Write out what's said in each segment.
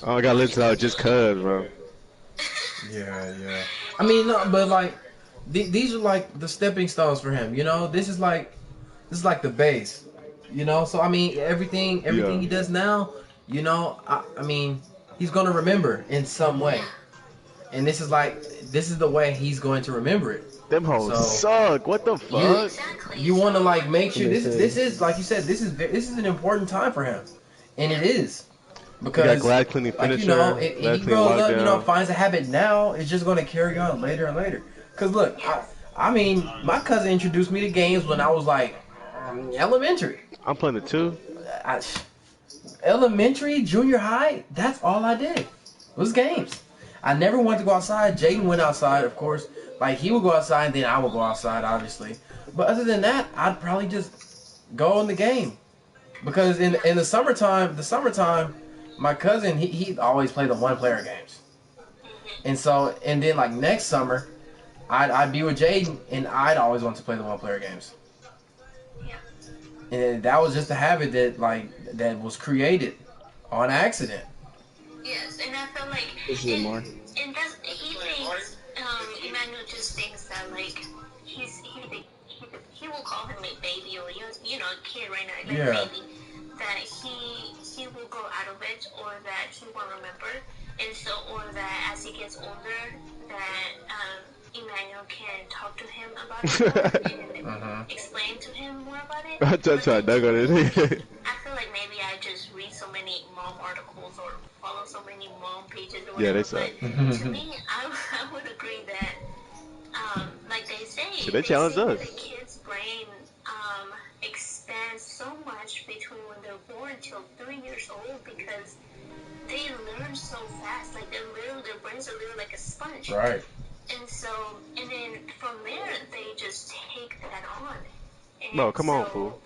Oh, I got listen out just cuz, bro. Yeah, yeah. I mean, no, but like these are like the stepping stones for him. You know, this is like the base. You know, so I mean, everything Yeah. he does now, you know, I mean, he's gonna remember in some way, and this is the way he's going to remember it. Them hoes So suck. What the you fuck? you want to like make What sure they this say? is like you said this is an important time for him, and it is He got because glad cleaning like you know finisher, if glad he clean grows up, you know, lockdown. finds a habit now, it's just going to carry on later and later. Cause look, I mean, my cousin introduced me to games when I was like elementary. I'm playing the two. I, Elementary, junior high, that's all I did was games. I never wanted to go outside. Jaden went outside, of course. Like he would go outside, and then I would go outside, obviously. But other than that, I'd probably just go in the game because in the summertime, my cousin he always played the one player games, and so and then like next summer, I'd be with Jaden, and I'd always want to play the one player games, and that was just a habit that was created on accident. Yes, and I feel like, This is more. and that's, he thinks, Emmanuel just thinks that, like, he will call him a baby, or, you know, a kid right now, like, Yeah. baby, that he will grow out of it, or that he won't remember, and so, or that as he gets older, that, Emmanuel can talk to him about it more, and explain to him more about it. I just tried But dug on to me, it. I feel like maybe I just read so many mom articles or follow so many mom pages or Yeah, whatever. they suck. But to me, I would agree that, like they say, Shit, they challenged that us. the kid's brain expands so much between when they're born till 3 years old because they learn so fast. Like their brains are literally like a sponge. Right. And so, and then from there, they just take that on. And Bro, come on, so, fool.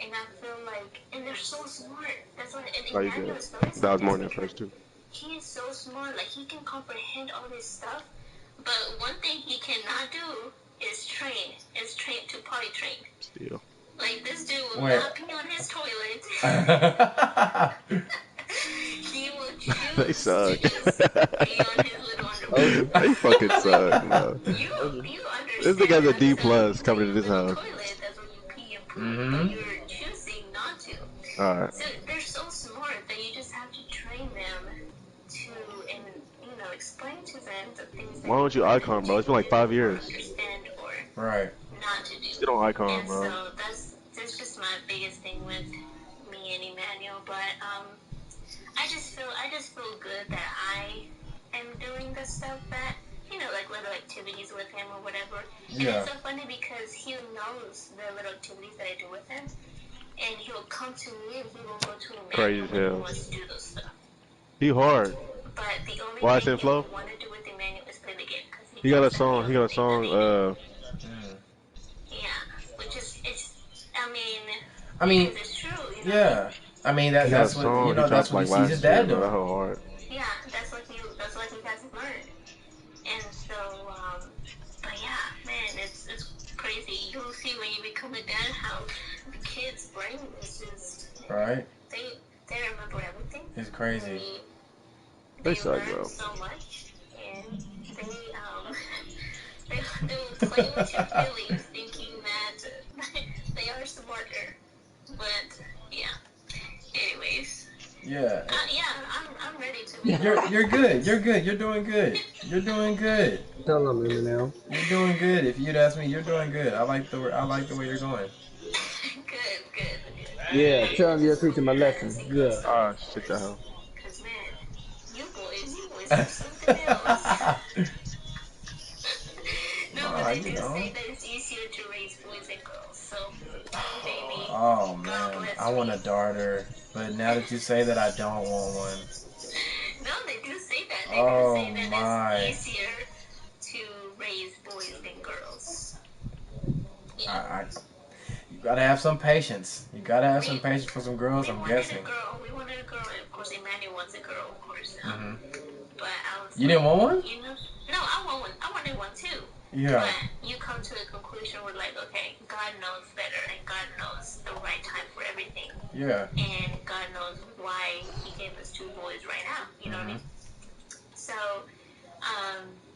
and I feel like, and they're so smart. That's why, and Oh, you Emmanuel good. is very That smart. was more than That's the because first two. he is so smart. Like, he can comprehend all this stuff. But one thing he cannot do is train to potty train. Still. Like, this dude will Wait. not pee on his toilet. He will They choose suck. to just pee on his little underwear. They fucking suck, bro. You This understand nigga has a that D it's plus coming to this little house. toilet, that's when you pee and poop, Mhm. but you're choosing not to. Alright. So they're so smart that you just have to train them to, and explain to them the things that Why don't you icon, bro? It's been like 5 years. understand or Right. not to do. Still don't icon, And bro. so that's just my biggest thing with me and Emmanuel. But I just feel good that I am doing the stuff that like little activities with him or whatever. And Yeah. it's so funny because he knows the little activities that I do with him, and he'll come to me and he will go to Crazy Emmanuel as when he hell. wants to do those stuff. He hard. But the only Why thing it's he Flo? would want to do with Emmanuel is play the game because He got a knows that song. the He got a only thing that song. they need. Yeah, which is I I mean, because it's true. yeah. I mean He got a that's what song. He that's dropped what he like sees his last year, dad bro. That doing. hoe hard. Yeah, that's what he hasn't learned. And so, but yeah, man, it's crazy. You'll see when you become a dad how the kid's brain is just Right. they remember everything. It's crazy. They They suck, learn bro. so much, and they will play with your feelings, thinking that they are smarter. But yeah. Anyways, Yeah. yeah, I'm ready to be. You're good. You're good. You're doing good. You're doing good. Tell them, Eminem. You're doing good. If you'd ask me, you're doing good. I like the way you're going. Good. Yeah, tell them you're teaching my lessons. Good. Ah, shit, the hell. Cause man, you boys are something else. No, but they do say that it's easier to raise boys and girls. So, baby. Oh God man, bless I want a me. daughter, but now that you say that, I don't want one. No, they do say that. They Oh, do say that my. it's easier to raise boys than girls. Yeah. You gotta have some patience. You gotta have some patience for some girls. I'm guessing. We wanted a girl. And of course, Emmanuel wants a girl, of course. But I was. You didn't want one? No, I want one. I wanted one too. Yeah. But you come to a conclusion where, like, okay, God knows better, and God knows the right time for everything, Yeah. and God knows why He gave us 2 boys right now. You know what I mean? So,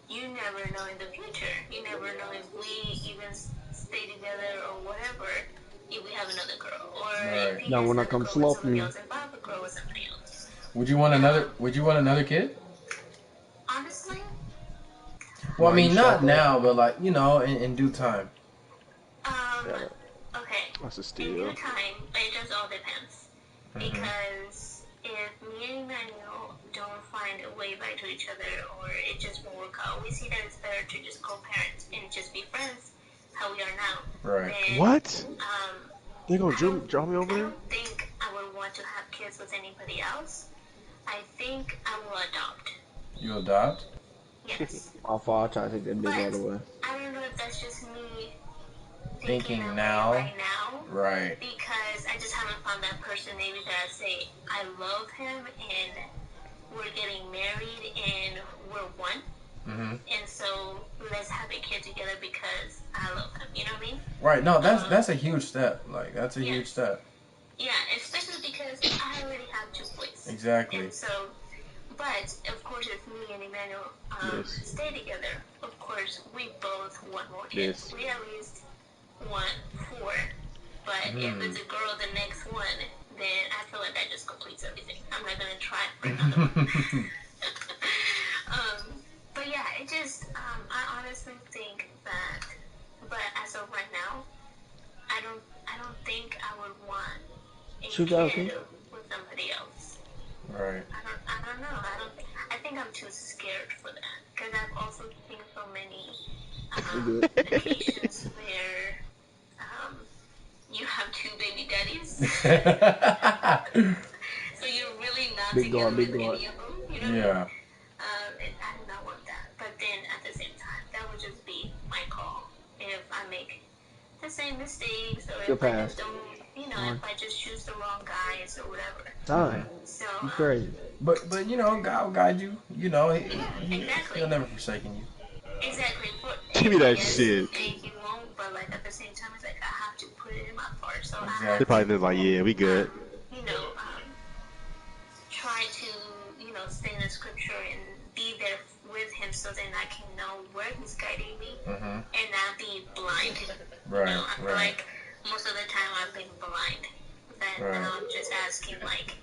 you never know in the future. You never know if we even stay together or whatever. If we have another girl, or if he Now has when I another come girl with slow somebody me. else, if I have a girl with somebody else. Would you want another kid? Honestly, Well, I Why you mean, not shopping? now, but like, you know, in due time. Yeah, okay. that's a In steal. due time, it just all depends. Because if me and Emmanuel don't find a way back to each other, or it just won't work out, we see that it's better to just co-parent and just be friends, how we are now. Right. Then, What? Um, They gonna draw me over I there? don't think I would want to have kids with anybody else. I think I will adopt. You adopt? Yes. I'll try to take that big all the way. I don't know if that's just me Thinking that now. way right now. Right. Because I just haven't found that person maybe that I say I love him and we're getting married and we're one. And so let's have a kid together because I love him. You know what I mean? Right. No, that's a huge step. Like, that's a huge step. Yeah, especially because I already have 2 boys. Exactly. And so, but of course, if me and Emmanuel stay together, of course, we both want more kids. Yes. We at least want 4. But if it's a girl, the next one, then I feel like that just completes everything. I'm not gonna try for another one. But yeah, it just, I honestly think that, but as of right now, I don't think I would want a kid with somebody else. Right. I don't know. I think I'm too scared for that because I've also seen so many occasions where you have 2 baby daddies, so you're really not together with any of them. You know? Yeah. And I do not want that. But then at the same time, that would just be my call. If I make the same mistakes, or if I just don't, if I just choose the wrong guys or whatever. So crazy. But you know, God will guide you. You know, exactly. He'll never forsaken you. Exactly. Give me that yes, shit. And he won't, but like at the same time, it's like I have to put it in my part. So I Exactly. have They probably to, been like, yeah, we good. Try to, stay in the scripture and be there with him so then I can know where he's guiding me and not be blind. Right, I feel like most of the time I've been blind. That now I'm just asking, like,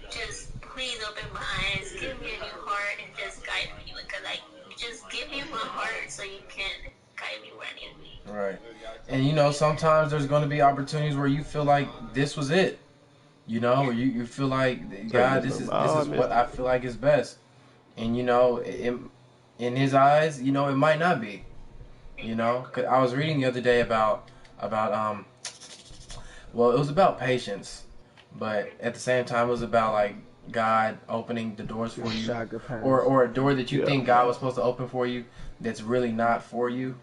just please open my eyes, give me a new heart, and just guide me. Like, just give me my heart so you can guide me where I need to be. Right. And you know, sometimes there's going to be opportunities where you feel like this was it. You know, or you feel like, God, this is what I feel like is best. And you know, in His eyes, you know, it might not be. You know, 'cause I was reading the other day about well, it was about patience, but at the same time, it was about like God opening the doors for you, or a door that you think God was supposed to open for you that's really not for you.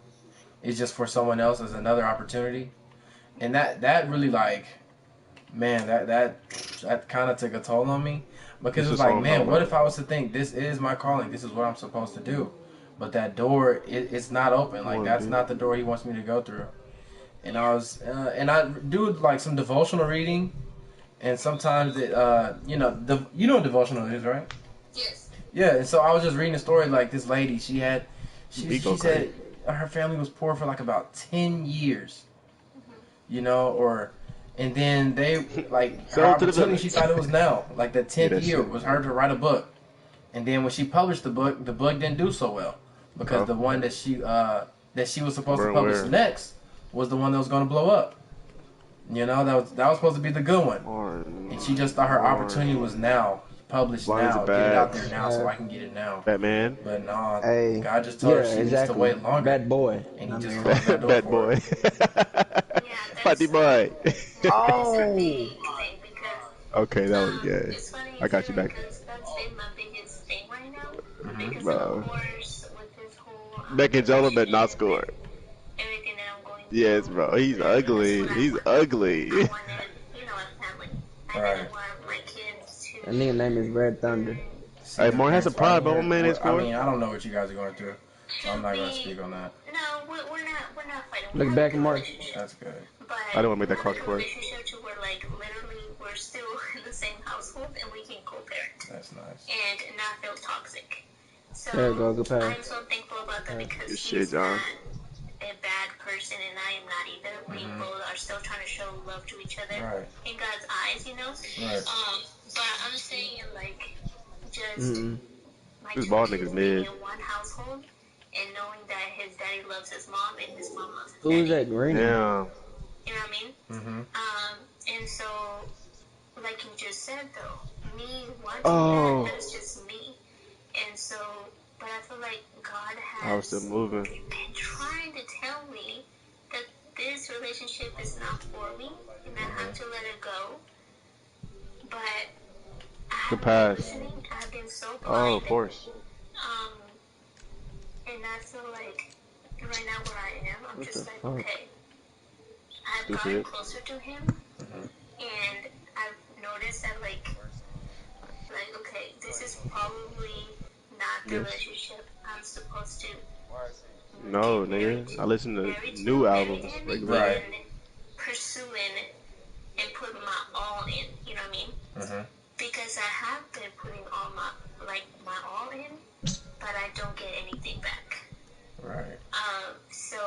It's just for someone else as another opportunity, and that really like, man, that kind of took a toll on me because it's like, man, what if I was to think this is my calling, this is what I'm supposed to do, but that door it's not open, like that's not the door He wants me to go through. And I was and I do like some devotional reading, and sometimes it you know what devotional is, right? Yes. Yeah, and so I was just reading a story like this lady, she said her family was poor for like about 10 years, you know, and then they like her opportunity, she thought it was now, like the 10th year was her to write a book, and then when she published the book didn't do so well because the one that she was supposed to publish next was the one that was going to blow up. You know, that was supposed to be the good one, and she just thought her opportunity was now. Publish now, get it out there now, so I can get it now. Batman. But no, God just told her she needs to wait longer. Bad boy. And He just closed that door Bad for boy. her. Fatty boy. Oh. Okay, that was good. I got you back. That's been my biggest thing right now. Because of course, with this whole Becky Jola bet not score. everything that I'm going through. Yes, bro. He's ugly. He's ugly. I wanted, a family. I didn't want my kids to. That nigga name is Red Thunder. Hey, More has a pride, but what man is I mean, I don't know what you guys are going through, so I'm not going to speak on that. No, we're not fighting. Look back at Mark. That's good. But I don't want to make that cross a court. relationship to where, like, literally we're still in the same house household and we can co-parent That's nice. and not feel toxic. So There you go, good pass. I'm so thankful about that because Good he's shit, John. not a bad person and I am not either. We both are still trying to show love to each other Right. in God's eyes, you know. Right. But I'm saying like just like This ball two nigga's kids being mid. in one household and knowing that his daddy loves his mom and his mom loves his Who daddy. is that green? Damn. You know what I mean? Mm-hmm. And so, like you just said though, me wanting Oh. that is just me. And so, but I feel like God I was has still moving. been trying to tell me that this relationship is not for me and I have to let it go. But I haven't been pass. listening. I've been so Oh, blind. of course. And I feel like right now where I am, I'm What just the like, fuck? okay, I've Stupid. gotten closer to him, and I've noticed that like, okay, this is probably not the Yes. relationship I'm supposed to. No, get married nigga. I listen to married new to, albums married in, regularly. Right. and pursuing and putting my all in. You know what I mean? Mm-hmm. Because I have been putting all my all in, but I don't get anything back. Right. So,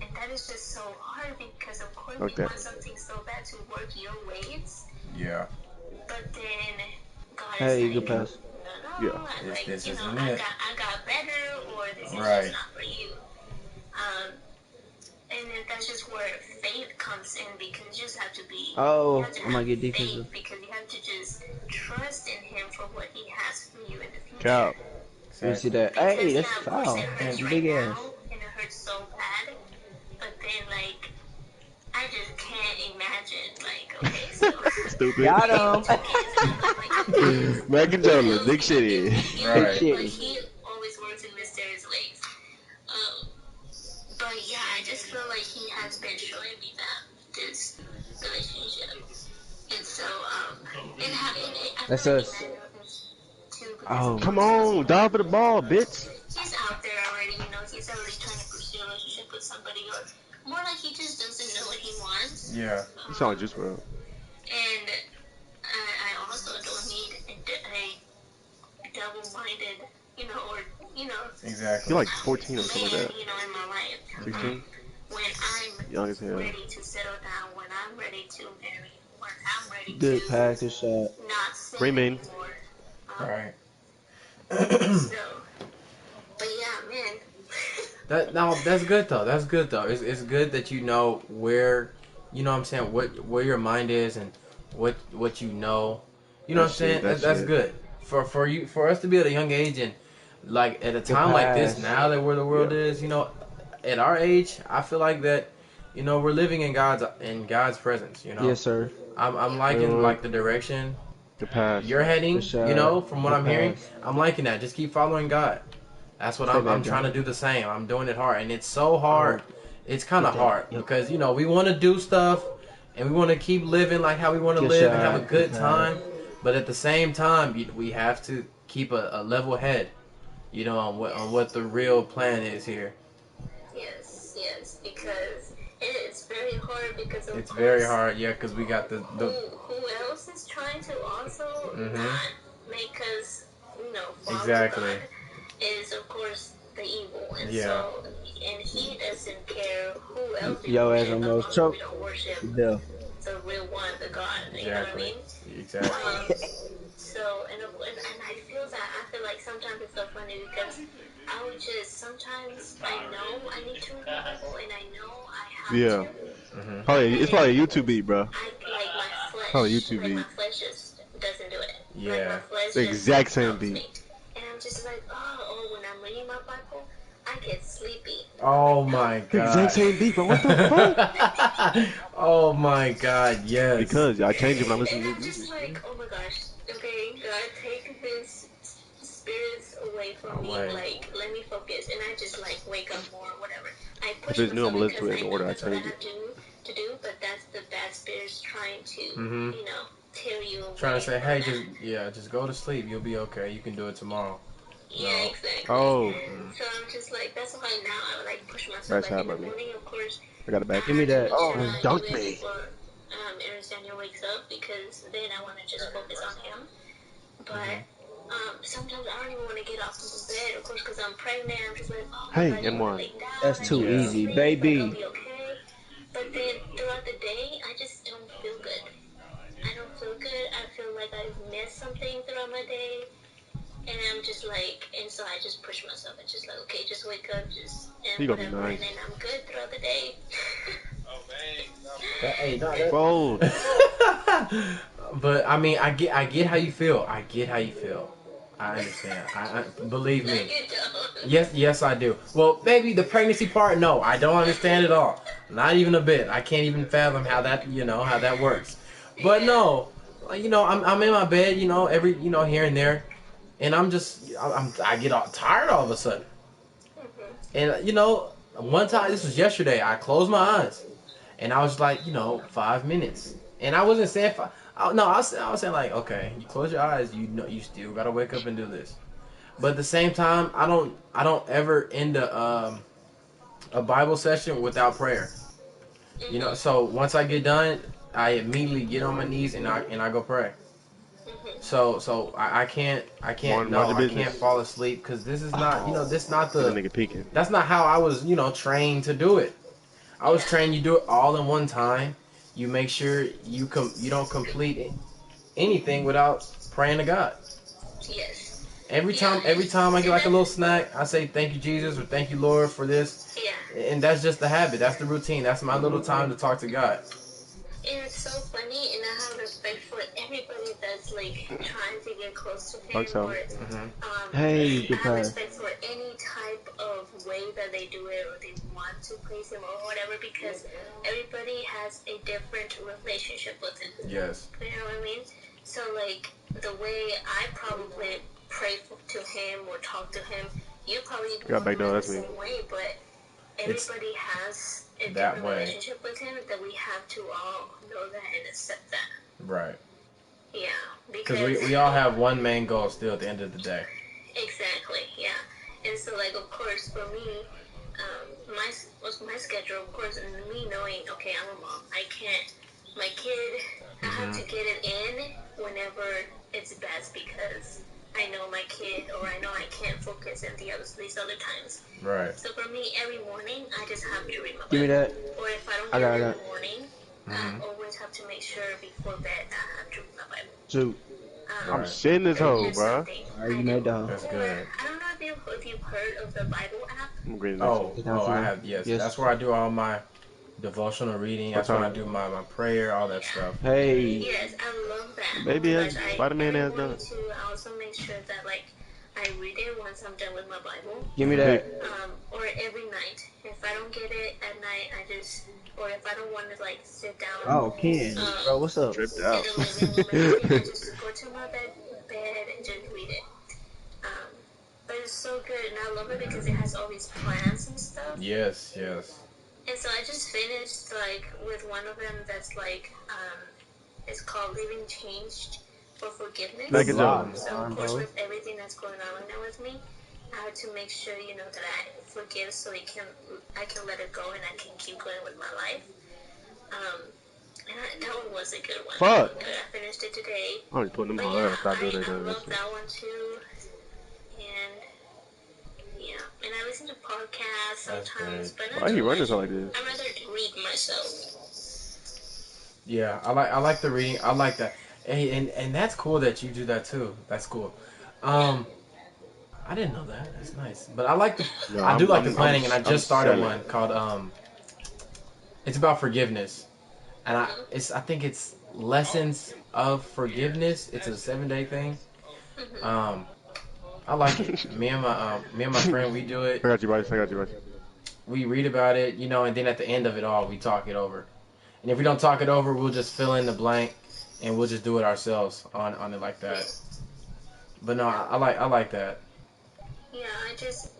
and that is just so hard because of course Okay. you want something so bad to work your ways, Yeah. but then God Hey, is good like, pass. no, Yeah. like, This you know, isn't I it. got better, or this is Right. just not for you. And then that's just where faith comes in because you just have to be, Oh, you have to I might have get faith defensive. because you have to just trust in Him for what He has for you in the future. Cap. You see Exactly. that? Because, Hey, that's yeah, a of course foul. it hurts And right big now, ass. and it hurts so bad. But then, like, I just can't imagine, like, okay, so Stupid. Got him. two kids and stuff like that. Mac controller, big shitty. Right. But he always works in mysterious ways. But yeah, I just feel like he has been showing me that this relationship. And so, I That's feel like us. Emmanuel is too. Oh. Come on, dive for the ball, bitch. He's out there already, you know, he's already trying to pursue a relationship with somebody, or more like he just doesn't know what he wants. Yeah. You sound like Juice WRLD. And I also don't need a double-minded, you know, or, you know, Exactly. You're like 14 or something like man, that. you know, in my life. 16? When I'm Young as hell. ready to settle down, when I'm ready to marry, when I'm ready Good to pass, good shot. not sin Remain. anymore. Right. So, but yeah, man. That's good though. That's good though. It's good that you know where, you know what I'm saying, where your mind is and what you know. You know what I'm saying? That's good. For us to be at a young age and like at a time like this pass. now that where the world is, you know, at our age, I feel like that, you know, we're living in God's presence, you know. Yes, sir. I'm liking Wait. like the direction Good pass. you're heading, Good shot. you know, from what Good I'm hearing. pass. I'm liking that. Just keep following God. That's what Say I'm that, trying to John. do the same. I'm doing it hard. And it's so hard. It's kind of Get that. hard Yep. because, you know, we want to do stuff and we want to keep living like how we want to Good live and have a shot. good Good time. But at the same time, we have to keep a level head, you know, on what the real plan is here. Yes, because it's very hard because of It's course, very hard, yeah, because we got the who else is trying to also not make us, you know, follow Exactly. God is of course the evil, and Yeah. so and he doesn't care who else we Yo, worship, as as almost long as choked. we don't worship Yeah. the real one, the God. You know what I Exactly. mean? Exactly. So and I feel like sometimes it's so funny because I would just sometimes I know I need to read the Bible and I know I have Yeah. to. It's probably a YouTube beat, bro. I like my flesh. Probably YouTube like my beat. flesh just doesn't do it. Yeah. Like my flesh The just exact same stops beat. me. And I'm just like, oh, when I'm reading my Bible, I get sleepy. Oh my The God. exact same beat, bro. What the fuck? Oh my God, yes. Because I change it when I listen And to I'm music. just like, oh my gosh, okay, God, take this spirits away from me. Away. Like, let me focus. And I just like wake up more, whatever. I push If it's new, I'm myself gonna listen to it because in I order. know I that's what I change have it. to do, but that's the bad spirits trying to, Mhm. you know, tear you away. Trying to say, from hey, that. just go to sleep. You'll be okay. You can do it tomorrow. Yeah, No. exactly. Oh, So I'm just like, that's why now I would like push myself. Bad Like shot in the by me. morning, of course. I got it back. Give me that. Oh, You know, dunked even me. before Ernest Daniel wakes up, because then I want to just focus on him. But sometimes I don't even want to get off of the bed, of course, because I'm pregnant. I'm just like, oh my Hey, God, you and want to one. lay down? That's I too just want to easy, sleep, baby. Like, I'll be okay. But then throughout the day, I just don't feel good. I don't feel good. I feel like I've missed something throughout my day. And I'm just like, and so I just push myself. It's just like, okay, just wake up, He and gonna be whatever, nice. and then I'm good throughout the day. Hey, no, that, Bro, but I mean, I get how you feel. I get how you feel. I understand. I believe me. You don't. Yes, I do. Well, maybe the pregnancy part, no, I don't understand at all. Not even a bit. I can't even fathom how that, how that works. But no, I'm in my bed, every, here and there, and I get all tired all of a sudden. And one time, this was yesterday, I closed my eyes, and I was like, 5 minutes, and I wasn't saying five. No, I was saying like, okay, you close your eyes, you still gotta wake up and do this. But at the same time, I don't ever end a Bible session without prayer. So once I get done, I immediately get on my knees and I go pray. So I can't Mind no, your I business. can't fall asleep because this is not this not the the nigga peeking. that's not how I was trained to do it. I was trained you do it all in one time. You make sure you don't complete anything without praying to God. Yes. Every time I get like a little snack, I say thank you Jesus or thank you Lord for this, Yeah. and that's just the habit. That's the routine. That's my little time to talk to God. And it's so funny, and I have respect for everybody that's like trying to get close to him, Like so. or Hey, I good have pass. respect for any type of way that they do it, or they want to praise him, or whatever, because everybody has a different relationship with him. Yes. You know what I mean? So like the way I probably pray to him or talk to him, you probably Got back door, the that's me. same way, but everybody has a that different way. relationship with him that we have to all know that and accept that. Right. Yeah, Because we all have one main goal still at the end of the day. Exactly. Yeah, and so like of course for me, my schedule, of course, and me knowing, okay, I'm a mom. I can't. My kid, I have to get it in whenever it's best because I know my kid, or I know I can't focus at these other times. Right. So for me, every morning I just have to read my Bible. Give me that. Or if I don't I get got it in it. the morning, I always have to make sure before bed I have to read my Bible. Shoot. I'm Right. shitting this hoe, It's bro. something Alright, you I made do. that. That's Or, good. I don't know if you've heard of the Bible app. I'm agreeing Oh, It's not I too have, yes. Yes. That's where I do all my devotional reading. What That's when I time? do my prayer, all that stuff. Hey. Yes, I love that. Baby, Like, Spider-Man every has morning done. too, I also make sure that like I read it once I'm done with my Bible. Give me that. Or every night. If I don't get it at night, or if I don't want to like sit down Oh, Ken. Bro, what's up? Tripped in out. the living room and everything, I just go to my bed and just read it. But it's so good, and I love it because it has all these plans and stuff. Yes, yes. And so I just finished like with one of them that's like it's called Living Changed for Forgiveness. Back it up. So of course with everything that's going on right now with me, I have to make sure that I forgive so I can let it go and I can keep going with my life. And that one was a good one. Fuck. I finished it today. I'm just putting them But on. I yeah, gotta stop doing I that. love that one too. And yeah, and I listen to podcasts sometimes, but not Why he too running much. so like this? I'd rather read myself. Yeah, I like the reading. I like that. Hey, and that's cool that you do that too. That's cool. I didn't know that. That's nice. But I like the No, I do like I'm- the planning, and I I'm just started selling. one called it's about forgiveness. And I think it's Lessons of Forgiveness. It's a 7-day thing. I like it. Me and my friend, we do it. I got you, Bryce. We read about it, and then at the end of it all, we talk it over. And if we don't talk it over, we'll just fill in the blank, and we'll just do it ourselves on it like that. But no, I like that. Yeah, I just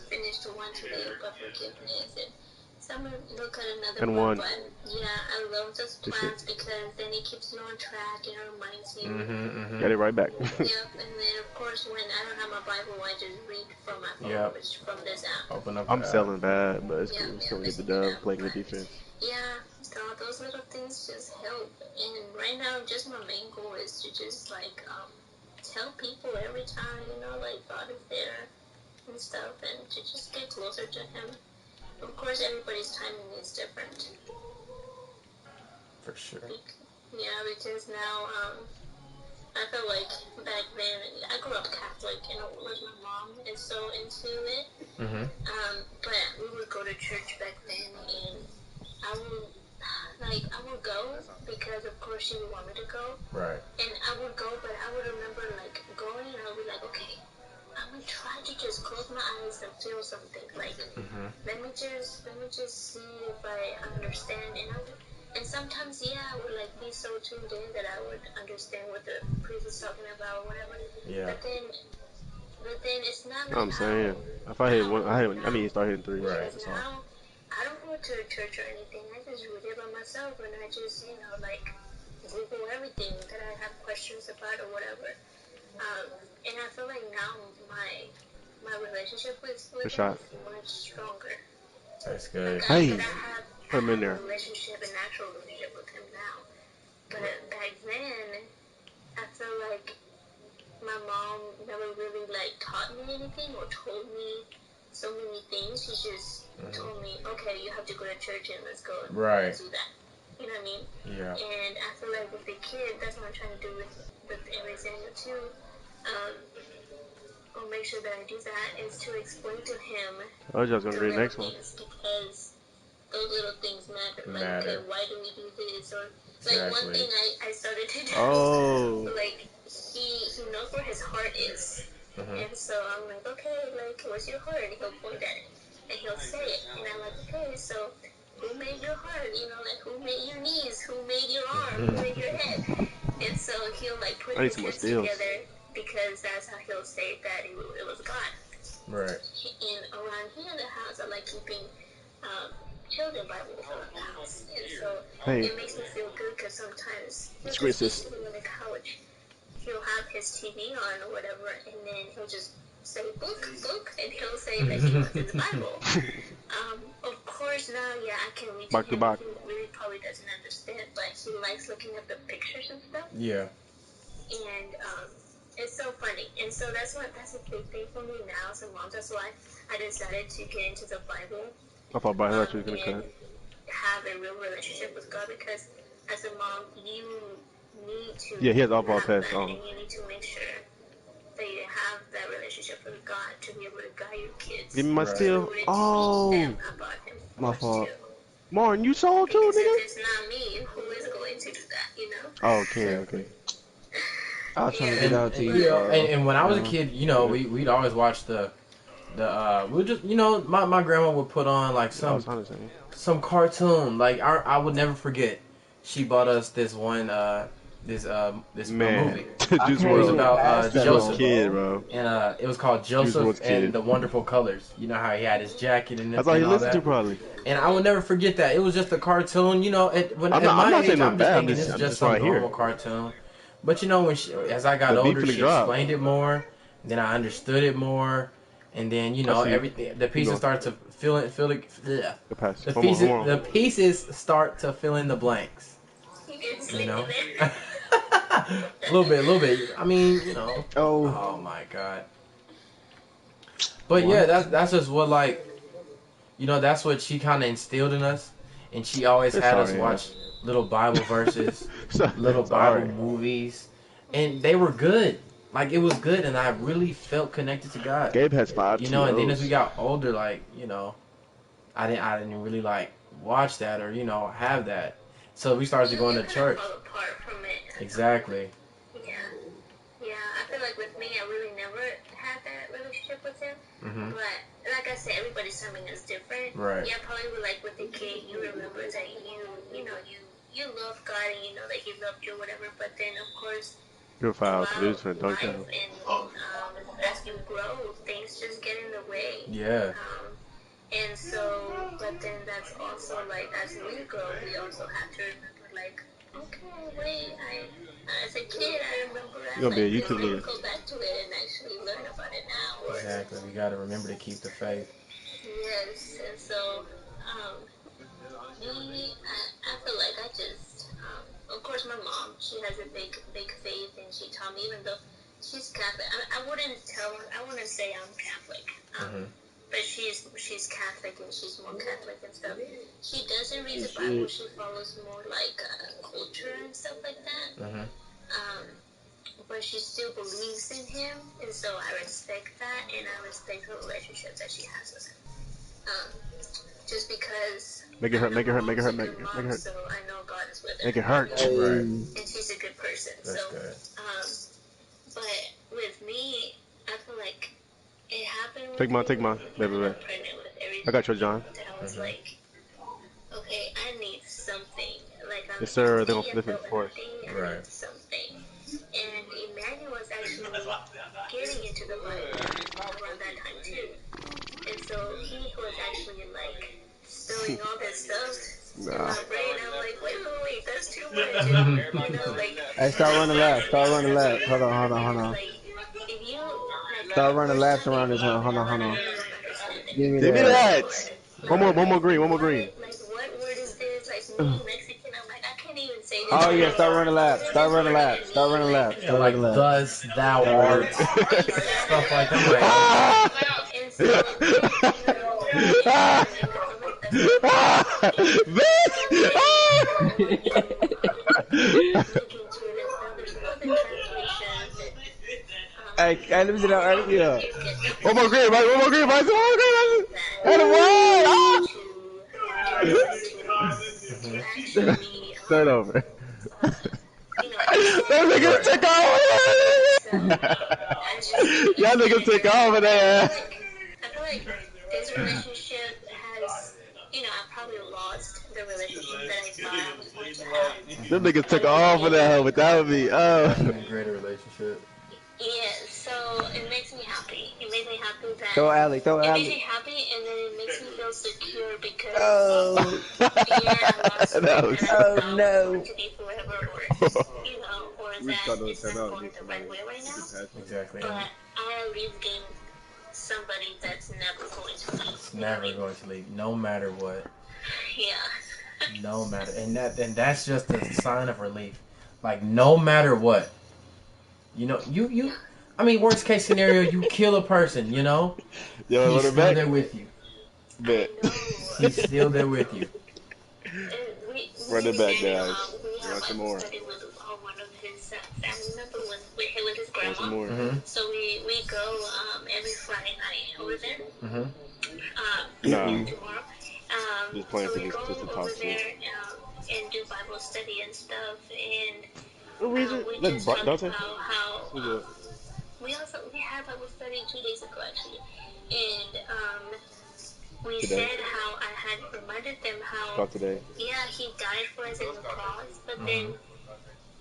finished the one today about forgiveness, and so I'm gonna look at another And one. one. But yeah, I love those This plans because then it keeps you on track and it reminds you. Got it right back. Yep, and then of course when I don't have my Bible, I just read from my phone, which from this app. Open up. I'm the app. selling bad, but it's Yeah, cool. Still get the yeah. dub, playing the defense. Yeah, so those little things right now, just my main goal is to just like tell people every time, you know, like God is there and stuff, and to just get closer to Him. Of course, everybody's timing is different. For sure. Yeah, because now I feel like back then I grew up Catholic and with my mom is so into it. Mm-hmm. But we would go to church back then, and I would go because of course she would want me to go. Right. And I would go, but I would remember like going, and I would be like, okay, I'm gonna try to just close my eyes and feel something. Like, let me just see if I understand. And sometimes, yeah, I would like be so tuned in that I would understand what the priest is talking about, or whatever. Yeah. But then it's not like I'm saying, if I hit one, I mean, start hitting 3. Right. That's all. now, I don't go to a church or anything. I just read it by myself, and I just, you know, like Google everything that I have questions about or whatever. And I feel like now my relationship with him is much stronger. That's good. Like, Hey, I have put him in there. a relationship, a natural relationship with him now. But back then, I feel like my mom never really like taught me anything or told me so many things. She just told me, okay, you have to go to church and let's go and do that. You know what I mean? Yeah. And I feel like with the kid, that's what I'm trying to do with Alexander too. I'll make sure that I do that is to explain to him I was just gonna the read the little next one. things, because those little things matter. Like, Matter. okay, why do we do this? Or Exactly. like one thing I started to do. Oh. Like he knows where his heart is, and so I'm like, okay, like where's your heart? And he'll point at it, and he'll say it, and I'm like, okay, so who made your heart? You know, like who made your knees? Who made your arm? Who made your head? And so he'll like put I need his some more hands steals. together, because that's how he'll say that it was God. Right. And around here in the house, I like keeping children Bibles around the house, and so it makes me feel good, because sometimes he'll just be sitting on the couch, he'll have his TV on or whatever, and then he'll just say book, and he'll say that he wants his Bible. Of course now, yeah, I can read to him. He really probably doesn't understand, but he likes looking at the pictures and stuff. Yeah. And it's so funny, and so that's a big thing for me now as a mom. That's why I decided to get into the Bible. I thought by that you And was gonna cut. have a real relationship with God, because as a mom, you need to Yeah, he has all ball have pass that, on. and you need to make sure that you have that relationship with God to be able to guide your kids. Give me my Right. steal. Oh, Them about Him my much fault. too. Martin, you sold too, Because if nigga? it's not me, who is going to do that? You know? Oh, okay. I was trying to Yeah. get out to you, Yeah, bro. and when I was a kid, you know, we'd always watch we just, you know, my grandma would put on like I was trying to say. some cartoon. Like I would never forget. She bought us this one this Man, movie. Juice It was WRLD. about Joseph, Kid, bro. and it was called WRLD's Joseph Kid. and the Wonderful Colors. You know how he had his jacket and That's all he all listened that. to, probably. And I will never forget that. It was just a cartoon, you know. At I'm my not age, saying I'm nothing just bad, thinking I'm it's just just some right here. normal cartoon. But you know, as I got The beat older, finna she drop. explained it more. Then I understood it more, and then you know I see. everything. The pieces start to fill it. Bleh. The pass. The Come pieces, on. the pieces start to fill in the blanks. You You know, there. a little bit. I mean, you know. Oh. Oh my god. But yeah, that's just what, like, you know, that's what she kind of instilled in us, and she always It's had us sorry, watch little Bible verses, little Sorry. Bible movies, and they were good. Like, it was good, and I really felt connected to God. Gabe has 5 You know, and then TOs. as we got older, like, you know, I didn't really like watch that or, you know, have that. So we started to go into church. Fall apart from it. Exactly. Yeah, I feel like with me, I really never had that relationship with him. Mhm. But like I said, everybody's timing is different. Right. Yeah, probably with, like with the kid, you remember that you love God and you know that He loved you or whatever. But then of course, You're foul. throughout Dude's finna dunk life down. and as you grow, things just get in the way. Yeah. And so, but then that's also like as we grow, we also have to remember like, okay, wait, as a kid, I remember I You're gonna be a like YouTube this. leader. Go back to it and actually learn about it now. Or, Exactly. We got to remember to keep the faith. yes, and so I feel like I just, of course, my mom. She has a big faith, and she taught me, even though she's Catholic. I wouldn't say I'm Catholic. But she's Catholic, and she's more Catholic and stuff. She doesn't read the Bible. She follows more like culture and stuff like that. But she still believes in him, and so I respect that, and I respect her relationship that she has with him. Just because Make it hurt. so I know God is with her. Make it hurt. Right. And she's a good person. That's so good. but with me, I feel like it happened with Take mine. me Baby. when I got pregnant with everything. I got you, John. That I was like, okay, I need something. Like I'm Yes, sir. They healthy, gonna flip it I feel for us. healthy, I Right. need something. And Emmanuel was actually getting into the Bible around that time too. And so he was actually like spilling all this stuff in my brain. I'm like, wait, that's too much. And, like, Hey, start running laps. Start running laps. Hold on. like, if you like, Start running laps around this one. Hold on. Give me Give me that. that. One more green. Like, what word is this? Like, me, Mexican. I'm like, I can't even say this. Oh yeah, start running laps. Start running laps. They're like, thus thou art. Stuff like that. And so, Hey, let me see that. Let me see that. One more green, Bryce. And start over. That nigga took off. Y'all niggas took off of there. I feel like this relationship has, I probably lost the relationship that I thought I was going to have. Them niggas took off of that without me. Oh. Greater relationship. Yeah, so it makes me happy. It makes me happy that Throw alley. it makes me happy, and then it makes me feel secure because Oh. I lost That was- and I Oh, don't no. want to be forever, or that it's not going the right way right now. Exactly. But I at least gained somebody that's never going to leave. It's never going to leave, no matter what. Yeah. No matter, and that's just a sign of relief. Like, no matter what, you. I mean, worst case scenario, you kill a person. Yo, He's run still it back. there with you. Bet. He's still there with you. Run it back, guys. We Want some more? study with one of his family members with his grandma. Want some more? So we go every Friday night over there. Nah. Tomorrow. Just playing so for we this, go just to talk over to you. there and do Bible study and stuff, and What reason? we That's just talked Dante? about how Who's that? we had Bible study 2 days ago actually, and we Today? said how I had reminded them how Talk today. he died for us in the cross, but then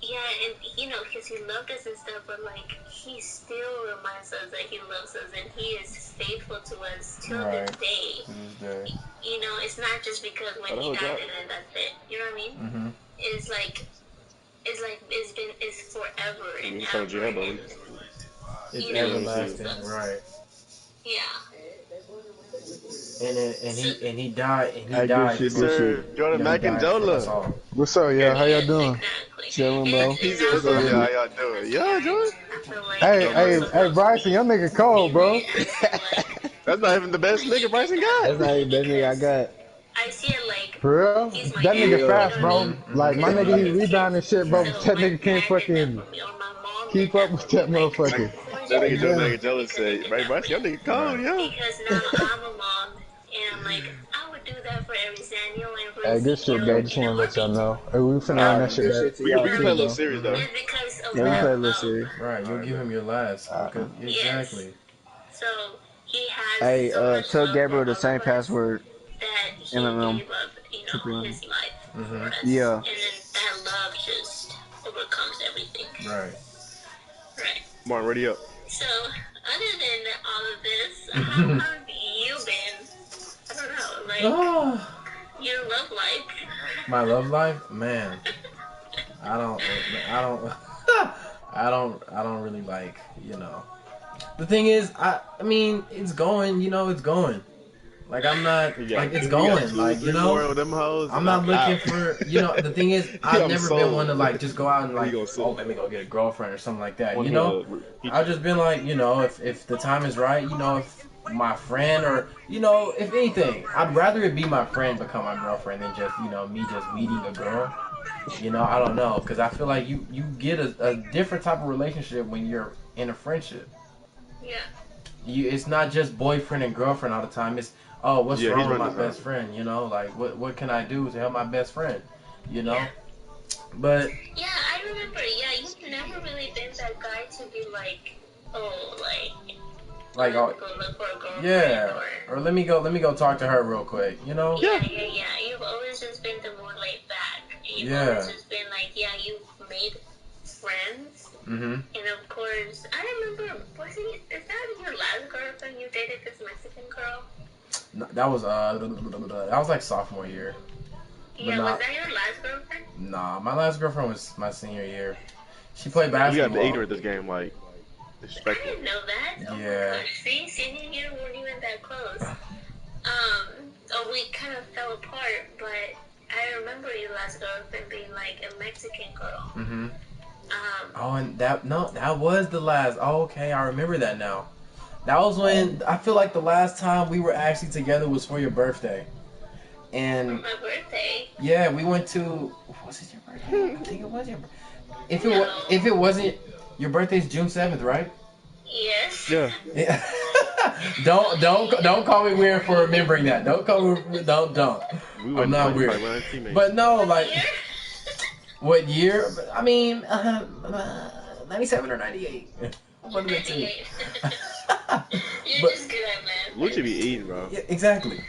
and because he loved us and stuff, but like he still reminds us that he loves us and he is faithful to us till this day. It's not just because when he died and then that's it. You know what I mean? It's forever and It's ever. on jail, buddy. It's everlasting, right? Yeah. And he died. And he Hey, good died. shit, for- good shit. Jordan he Mac and died for us Jola. all. What's up, y'all? How y'all doing? Exactly. Chilling, bro. And What's up, y'all? How y'all doing? Yeah, Jordan. I feel like Hey, Bryson, your nigga cold, bro. That's not even the best nigga Bryson got. That's not even the best nigga I got. I see it like For real? he's my That nigga hero, fast, you know what I bro. mean? Like, my nigga, he rebounding shit, bro. So That my nigga can't dad did that fucking for me, or my mom keep did up with that for me. motherfucker. That nigga Jordan Mac and Jola said, "Right, Bryson, your nigga cold, yo." Because now I'm a mom, and I'm like, I would do that for every Daniel and for Hey, good shit, bro. Just wanna let y'all know. Hey, we finna run that shit back. We can play a little serious though. It's because of Yeah, we that play a little love. serious. Right, you'll give him your last. Okay, exactly. So he has Hey, so much tell love Gabriel for the all same of us password. that he MMM. gave up, his life for us. Yeah. And then that love just overcomes everything. Right. Right. Martin, ready up. So, other than all of this, how have you been? I don't know, like, your love life. My love life, man. I don't really like. The thing is, I mean, it's going. It's going. Like I'm not You got- like it's you got going. two, Like you three more know. of them hoes, I'm not and looking out. for, you know, the thing is, I've I'm never been sold. one to like just go out and like, We gonna see. oh, let me go get a girlfriend or something like that, One you know? hug. I've just been like, you know, if the time is right, you know, if my friend or, you know, if anything, I'd rather it be my friend become my girlfriend than just, you know, me just meeting a girl. You know, I don't know, because I feel like you get a different type of relationship when you're in a friendship. Yeah. It's not just boyfriend and girlfriend all the time. It's, oh, what's Yeah, wrong he's with my running best friend? You know, like what can I do to help my best friend? You know, Yeah. but Yeah, I remember. Yeah, you've never really been that guy to be like, oh, like, go oh, look for a girlfriend. yeah, or let me go talk to her real quick. You know? Yeah. You've always just been the more laid back. You've Yeah. always just been like, yeah, you've made friends. Mhm. And of course, I remember, is that your last girlfriend you dated, this Mexican girl? No, that was like sophomore year. Yeah, nah. was that your last girlfriend? Nah, my last girlfriend was my senior year. She played You got to basketball. be ignorant this game, like I disrespectful. didn't know that. Oh Yeah. my gosh. See, senior year weren't even that close. We kind of fell apart, but I remember your last girlfriend being like a Mexican girl. Mhm. Oh, and that was the last. Oh, okay, I remember that now. That was when I feel like the last time we were actually together was for your birthday. For And my birthday. yeah, we went to. Was it your birthday? I think it was your. If No. if it wasn't, your birthday's June 7th, right? Yes. Yeah. Yeah. don't call me weird for remembering that. Don't call me. Don't. We I'm went not to weird. my teammates. But no, like Year? what year? I mean, 97 or 98. One of the two. 98. You're But- just good, man. Lucha be eating, bro. Yeah, exactly.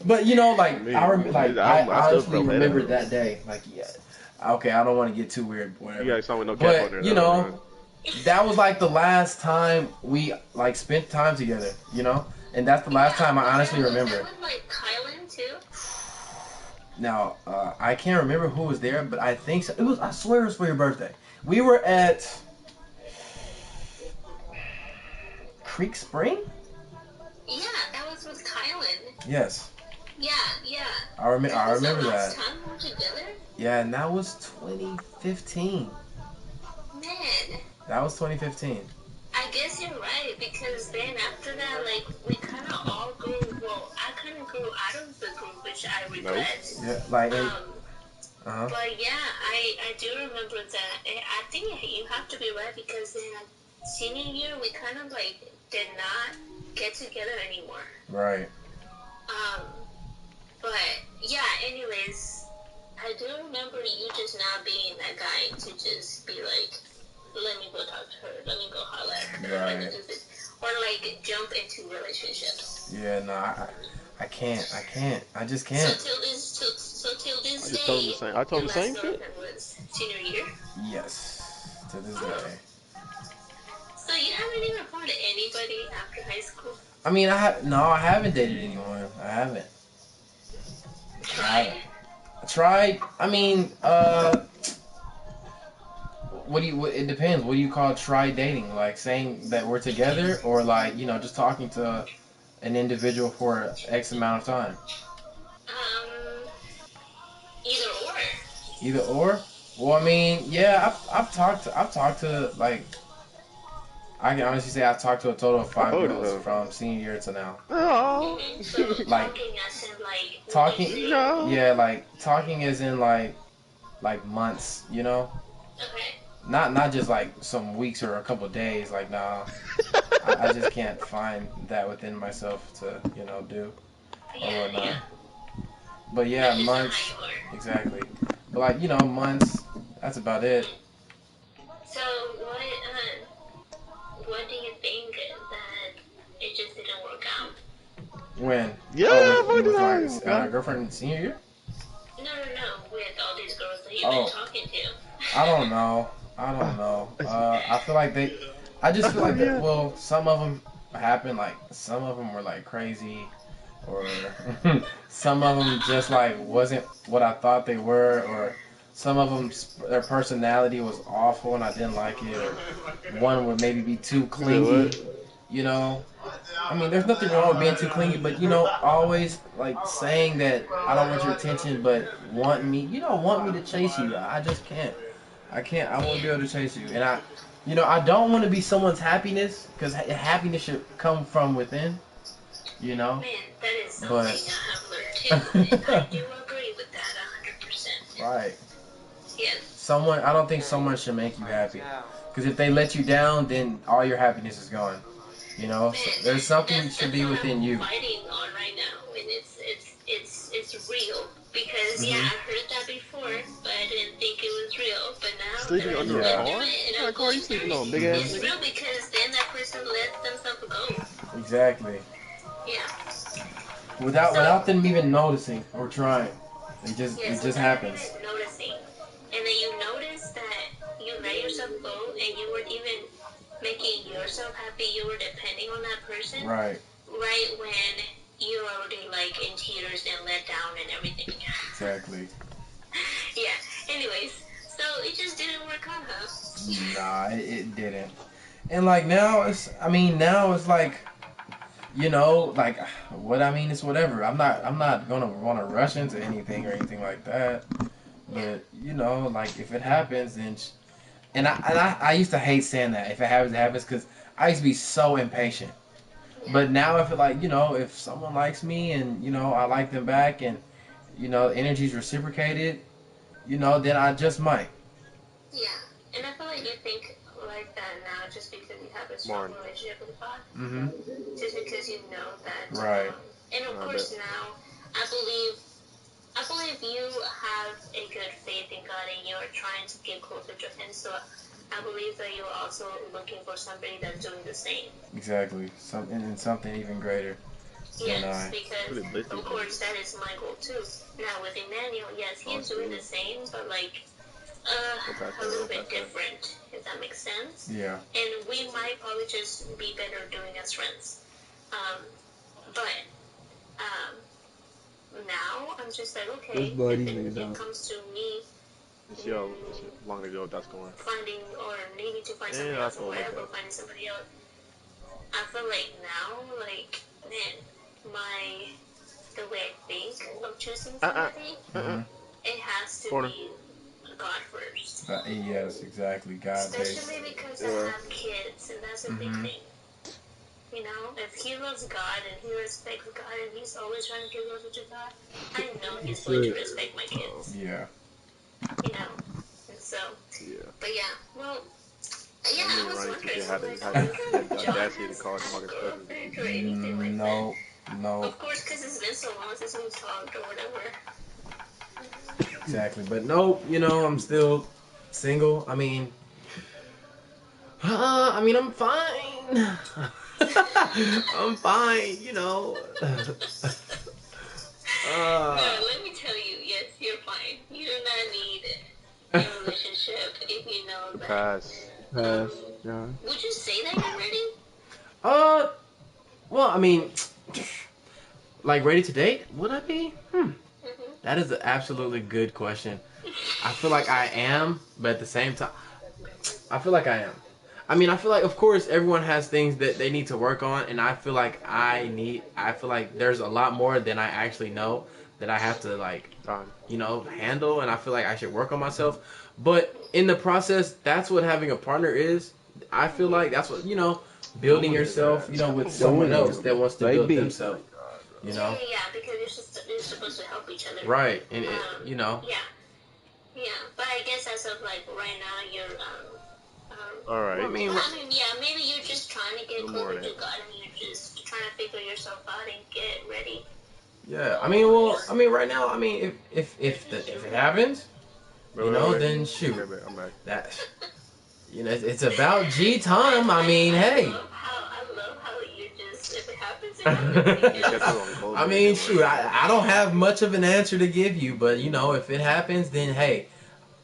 But you know, like Man, I I still honestly feel bad remember about that day. Like, yeah, okay, I don't want to get too weird, You whatever. got someone with no cap on there. But you though, know, man. that was like the last time we like spent time together. You know, and that's the last time I honestly remember. Was that with, like, Kylan, too? Now, I can't remember who was there, but I think so. It was. I swear it was for your birthday. We were at Creek Spring. Yeah, that was with Kylan. Yes, Yeah. I remember. I remember the that. last time we were together? Yeah, and that was 2015. Man. That was 2015. I guess you're right, because then after that, like, we kind of all grew, well, I kind of grew out of the group, which I regret. Yeah, like. But yeah, I do remember that. I think you have to be right, because then senior year, we kind of, like, did not get together anymore. Right. But yeah, anyways, I do remember you just not being that guy to just be like, let me go talk to her, let me go holler at her, let me Right. do this, or like jump into relationships. Yeah, no, I can't. I just can't. So till this I day, just told him the same. I told him the your same last shit. girlfriend was senior year. Yes, to this day. So you haven't even found anybody after high school? I mean, I haven't dated anyone. I haven't. Tried? Tried. I mean, it depends. What do you call try dating? Like saying that we're together, or like, you know, just talking to an individual for X amount of time? Either or. Either or. Well, I mean, yeah, I've talked to like, I can honestly say I've talked to a total of 5 Oh, girls no. from senior year to now. Oh. So Like- talking as in like Talking, No. yeah, like talking as in like months, you know. Okay. Not just like some weeks or a couple days. Like, nah, I just can't find that within myself to, you know, do or Yeah, whatnot. yeah. But yeah, That's just not months, how you are. exactly. But like, you know, months. That's about it. So what do you think that it just didn't work out? When? Yeah, oh, with fucking my nice. girlfriend senior year. No, with all these girls that you've Oh. been talking to. I don't know. I feel like I just feel like that. Well, some of them happened. Like some of them were like crazy, or some of them just like wasn't what I thought they were, or some of them their personality was awful and I didn't like it, or one would maybe be too clingy, you know. I mean, there's nothing wrong with being too clingy, but you know, always like saying that I don't want your attention, but want me, want me to chase you. I just can't. I can't. I won't be able to chase you, and I don't want to be someone's happiness because happiness should come from within. You know. Man, that is something But I have learned too. And I do agree with that 100%. right. Yes. I don't think someone should make you happy, because if they let you down, then all your happiness is gone. You know, Man, there's something should be within you. I'm fighting on right now, and it's real because yeah, I heard that before, but I didn't think it was real. But now Sleeping that under I'm a into car? it, and What car are you sleeping on, big ass it's nigga? real because then that person lets themselves go. Exactly. Yeah. Without them even noticing or trying, it just Without happens. even noticing, and then you notice that you let yourself go, and you weren't even making yourself happy. You were depending on that person. Right. Right when you're already like in tears and let down and everything. Exactly. Yeah. Anyways, so it just didn't work out, huh? Nah, it didn't. And like now it's like, like what I mean is whatever. I'm not gonna want to rush into anything or anything like that. But like if it happens, then and I used to hate saying that if it happens, it happens, because I used to be so impatient. But now I feel like, if someone likes me and, I like them back and, energy's reciprocated, then I just might. Yeah. And I feel like you think like that now just because you have a strong relationship with God. Mm-hmm. Just because you know that. Right. And of course now, I believe you have a good faith in God and you're trying to get closer to Him. So I believe that you're also looking for somebody that's doing the same. Exactly. Something even greater. Yes, because of course that is my goal too. Now with Emmanuel, yes, he's doing the same, but like a little bit different, if that makes sense. Yeah. And we might probably just be better doing as friends. But now I'm just like, okay, if it comes to me See how long ago that's going. finding or needing to find somebody else or whatever, finding somebody else, I feel like now, like, man, the way I think of choosing somebody, it has to be God first. Yes, exactly. God Especially because I have kids, and that's a big thing. You know, if he loves God and he respects God and he's always trying to get closer to God, I know he's going to respect my kids. Yeah. You know, and so. Yeah. But yeah, well. Yeah, I was wondering, had the audacity to call him girlfriend or anything like that. No. Of course, because it's been so long since we've talked or whatever. Exactly, but no, I'm still single. I mean, I'm fine. I'm fine, No, let me tell you, yes, you're fine. You do not need a relationship if you know that. Pass. Yeah. Would you say that you're ready? Well, I mean, like ready to date? Would I be? That is an absolutely good question. I feel like I am, but at the same time, I feel like I am. I mean, I feel like, of course, everyone has things that they need to work on, and I feel like I feel like there's a lot more than I actually know that I have to, like, handle, and I feel like I should work on myself. But in the process, that's what having a partner is. I feel like that's what, building yourself, with someone else that wants to build themselves. Yeah, because you're supposed to help each other. Right, and Yeah, but I guess as of like right now, you're all right. I mean, yeah, maybe you're just trying to get closer to God, and you're just trying to figure yourself out and get ready. Yeah, right now, if it happens, then shoot. That, it's about G time. I mean, hey. I love how you just, if it happens, it happens. I mean, shoot, I don't have much of an answer to give you, but if it happens, then hey,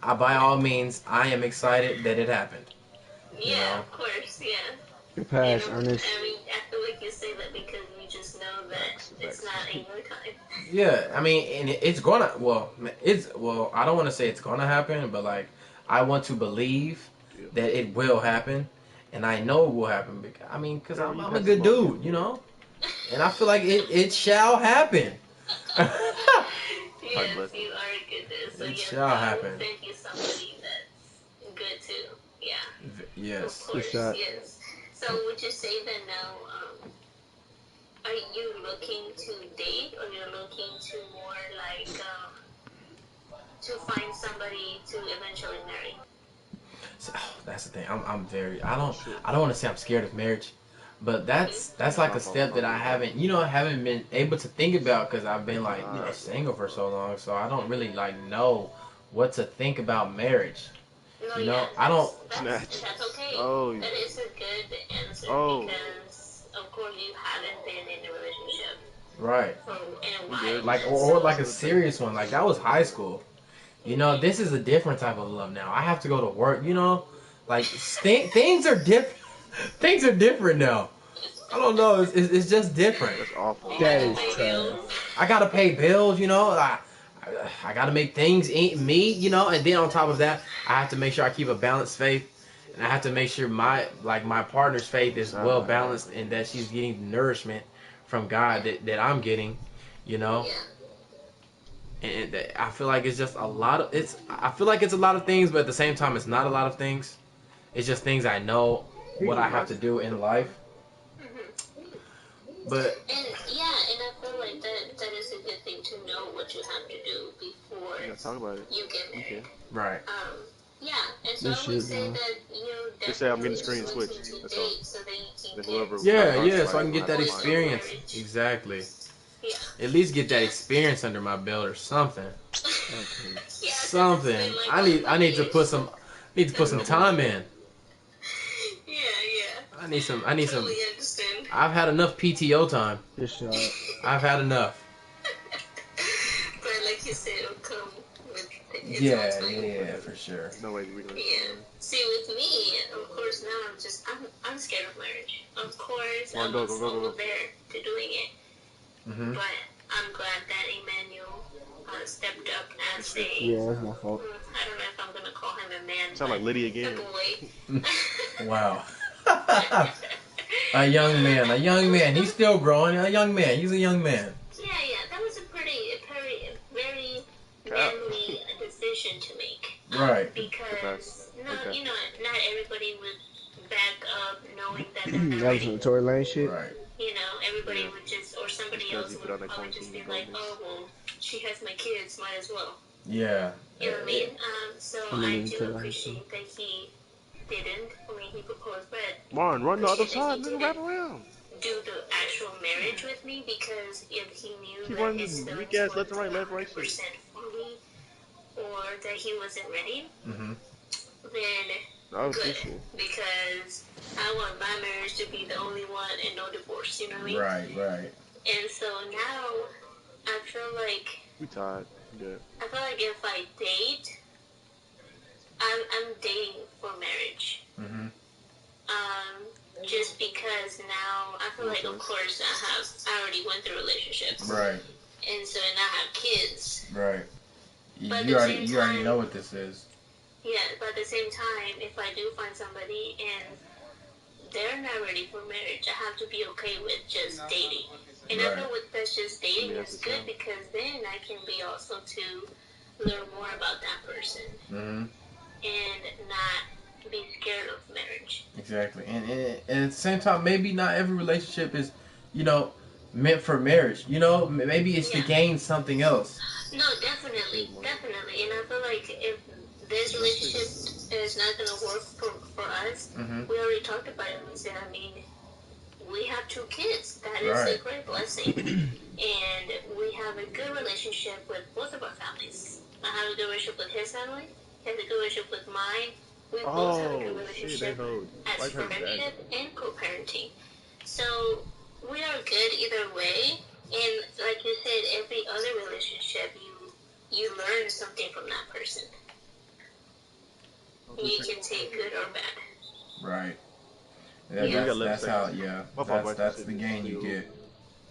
by all means, I am excited that it happened. Yeah, of course, yeah. Good pass, Ernest. I mean, I feel like you say that because you just know that it's not in your time. Yeah, I mean, and it's gonna, I don't want to say it's gonna happen, but like, I want to believe that it will happen. and I know it will happen. Because, I mean, because Yeah, I'm you a had good some dude, you know, and I feel like it shall happen. Yes, you are good at. So It yes, shall God happen. will send you somebody that's good too. Yeah, of Yes. Good course. shot. Yes. So would you say that now? Are you looking to date, or you're looking to more like to find somebody to eventually marry? So, that's the thing. I'm very. I don't. Shit. I don't want to say I'm scared of marriage, but that's like my a fault, step that I probably. haven't. You know, I haven't been able to think about because I've been like Alright. single for so long. So I don't really like know what to think about marriage. No, You yeah, know, I don't. Snatch. that's okay. Oh. That is a good answer Oh. because of course you haven't been in a relationship Right. for in a You while. good? Like and or like a so- serious one. Like that was high school. You know, this is a different type of love now. I have to go to work. You know, like things are different. Things are different now. I don't know. It's just different. That's awful. That You is pay trash. bills. I gotta pay bills. You know, I gotta make things eat me. You know, and then on top of that, I have to make sure I keep a balanced faith. And I have to make sure my partner's faith is well balanced and that she's getting nourishment from God that I'm getting, you know. Yeah. And I feel like it's just a lot of I feel like it's a lot of things, but at the same time, it's not a lot of things. It's just things I know what I have to do in life. But And yeah, and I feel like that is a good thing to know what you have to do before Yeah, talk about it. you get married. Okay. right, Yeah, and so This I would shit, say man. that you Just say I'm getting definitely the screen switched. looking to That's all. date so that you can Then get whoever- yeah, so I can Right, get that right. experience. Marriage. Exactly. Yeah. At least get that experience under my belt or something. Okay. Yeah, 'cause Something. it's been like I what, need to 5 put years? some time in. Yeah, yeah. I need some Totally understand. I've had enough PTO time. This shot. I've had enough. But like you said, it'll come with its Yeah, own time. yeah, for sure. No way we can. Yeah. See, with me, of course, now I'm scared of marriage. Of course, Come on, I'm go, not go, go, go, go. there to doing it. Mhm. But I'm glad that Emmanuel stepped up as a. Yeah, that's my fault. I don't know if I'm gonna call him a man. Sound like but Liddy a again. boy. Wow. A young man. He's still growing. A young man. He's a young man. Yeah, that was a very manly decision to make. Right. Because Okay. you know, not everybody would back up knowing that they're not That was some ready. Tory Lane shit. Right. You know, everybody Yeah. would just, or somebody Because else you put would on that probably just be quarantine like, bonus. oh well, she has my kids, might as well. Yeah. You know what I mean? So I'm I gonna do tell her appreciate that he didn't. I mean, he proposed, but Martin, run the other appreciate that side, he nigga. didn't Wrap around. do the actual marriage with me, because if he knew Keep that running his this feelings weak ass weren't left to right shit. 100% for me, or that he wasn't ready, Mhm. then Oh, good, this shit. because I want my marriage to be the only one and no divorce. You know what I mean? Right. Right. And so now I feel like We tired. Good. if I date, I'm dating for marriage. Mhm. Just because now I feel like, of course, I already went through relationships, Right. and so and I have kids. Right. But You at the already same time- know what this is. Yeah, but at the same time, if I do find somebody and they're not ready for marriage, I have to be okay with just dating. And I Right. feel with that's just dating Yeah, is that's good, the because then I can be also to learn more about that person Mhm. and not be scared of marriage. Exactly. And at the same time, maybe not every relationship is, you know, meant for marriage. You know, maybe it's to Yeah. gain something else. No, definitely. And I feel like if this relationship is not going to work for us, Mhm. we already talked about it. We said, I mean, we have 2 kids. That is a Right. great blessing. And we have a good relationship with both of our families. I have a good relationship with his family. He has a good relationship with mine. We both have a good Oh, shit, they relationship hold. as Like her friendship dad. and co-parenting. So we are good either way. And like you said, every other relationship, you learn something from that person. You can take good or bad. Right. Yeah. We got 11 That's how. seconds. Yeah. My fault, Bryce, That's I said the gain you you. get.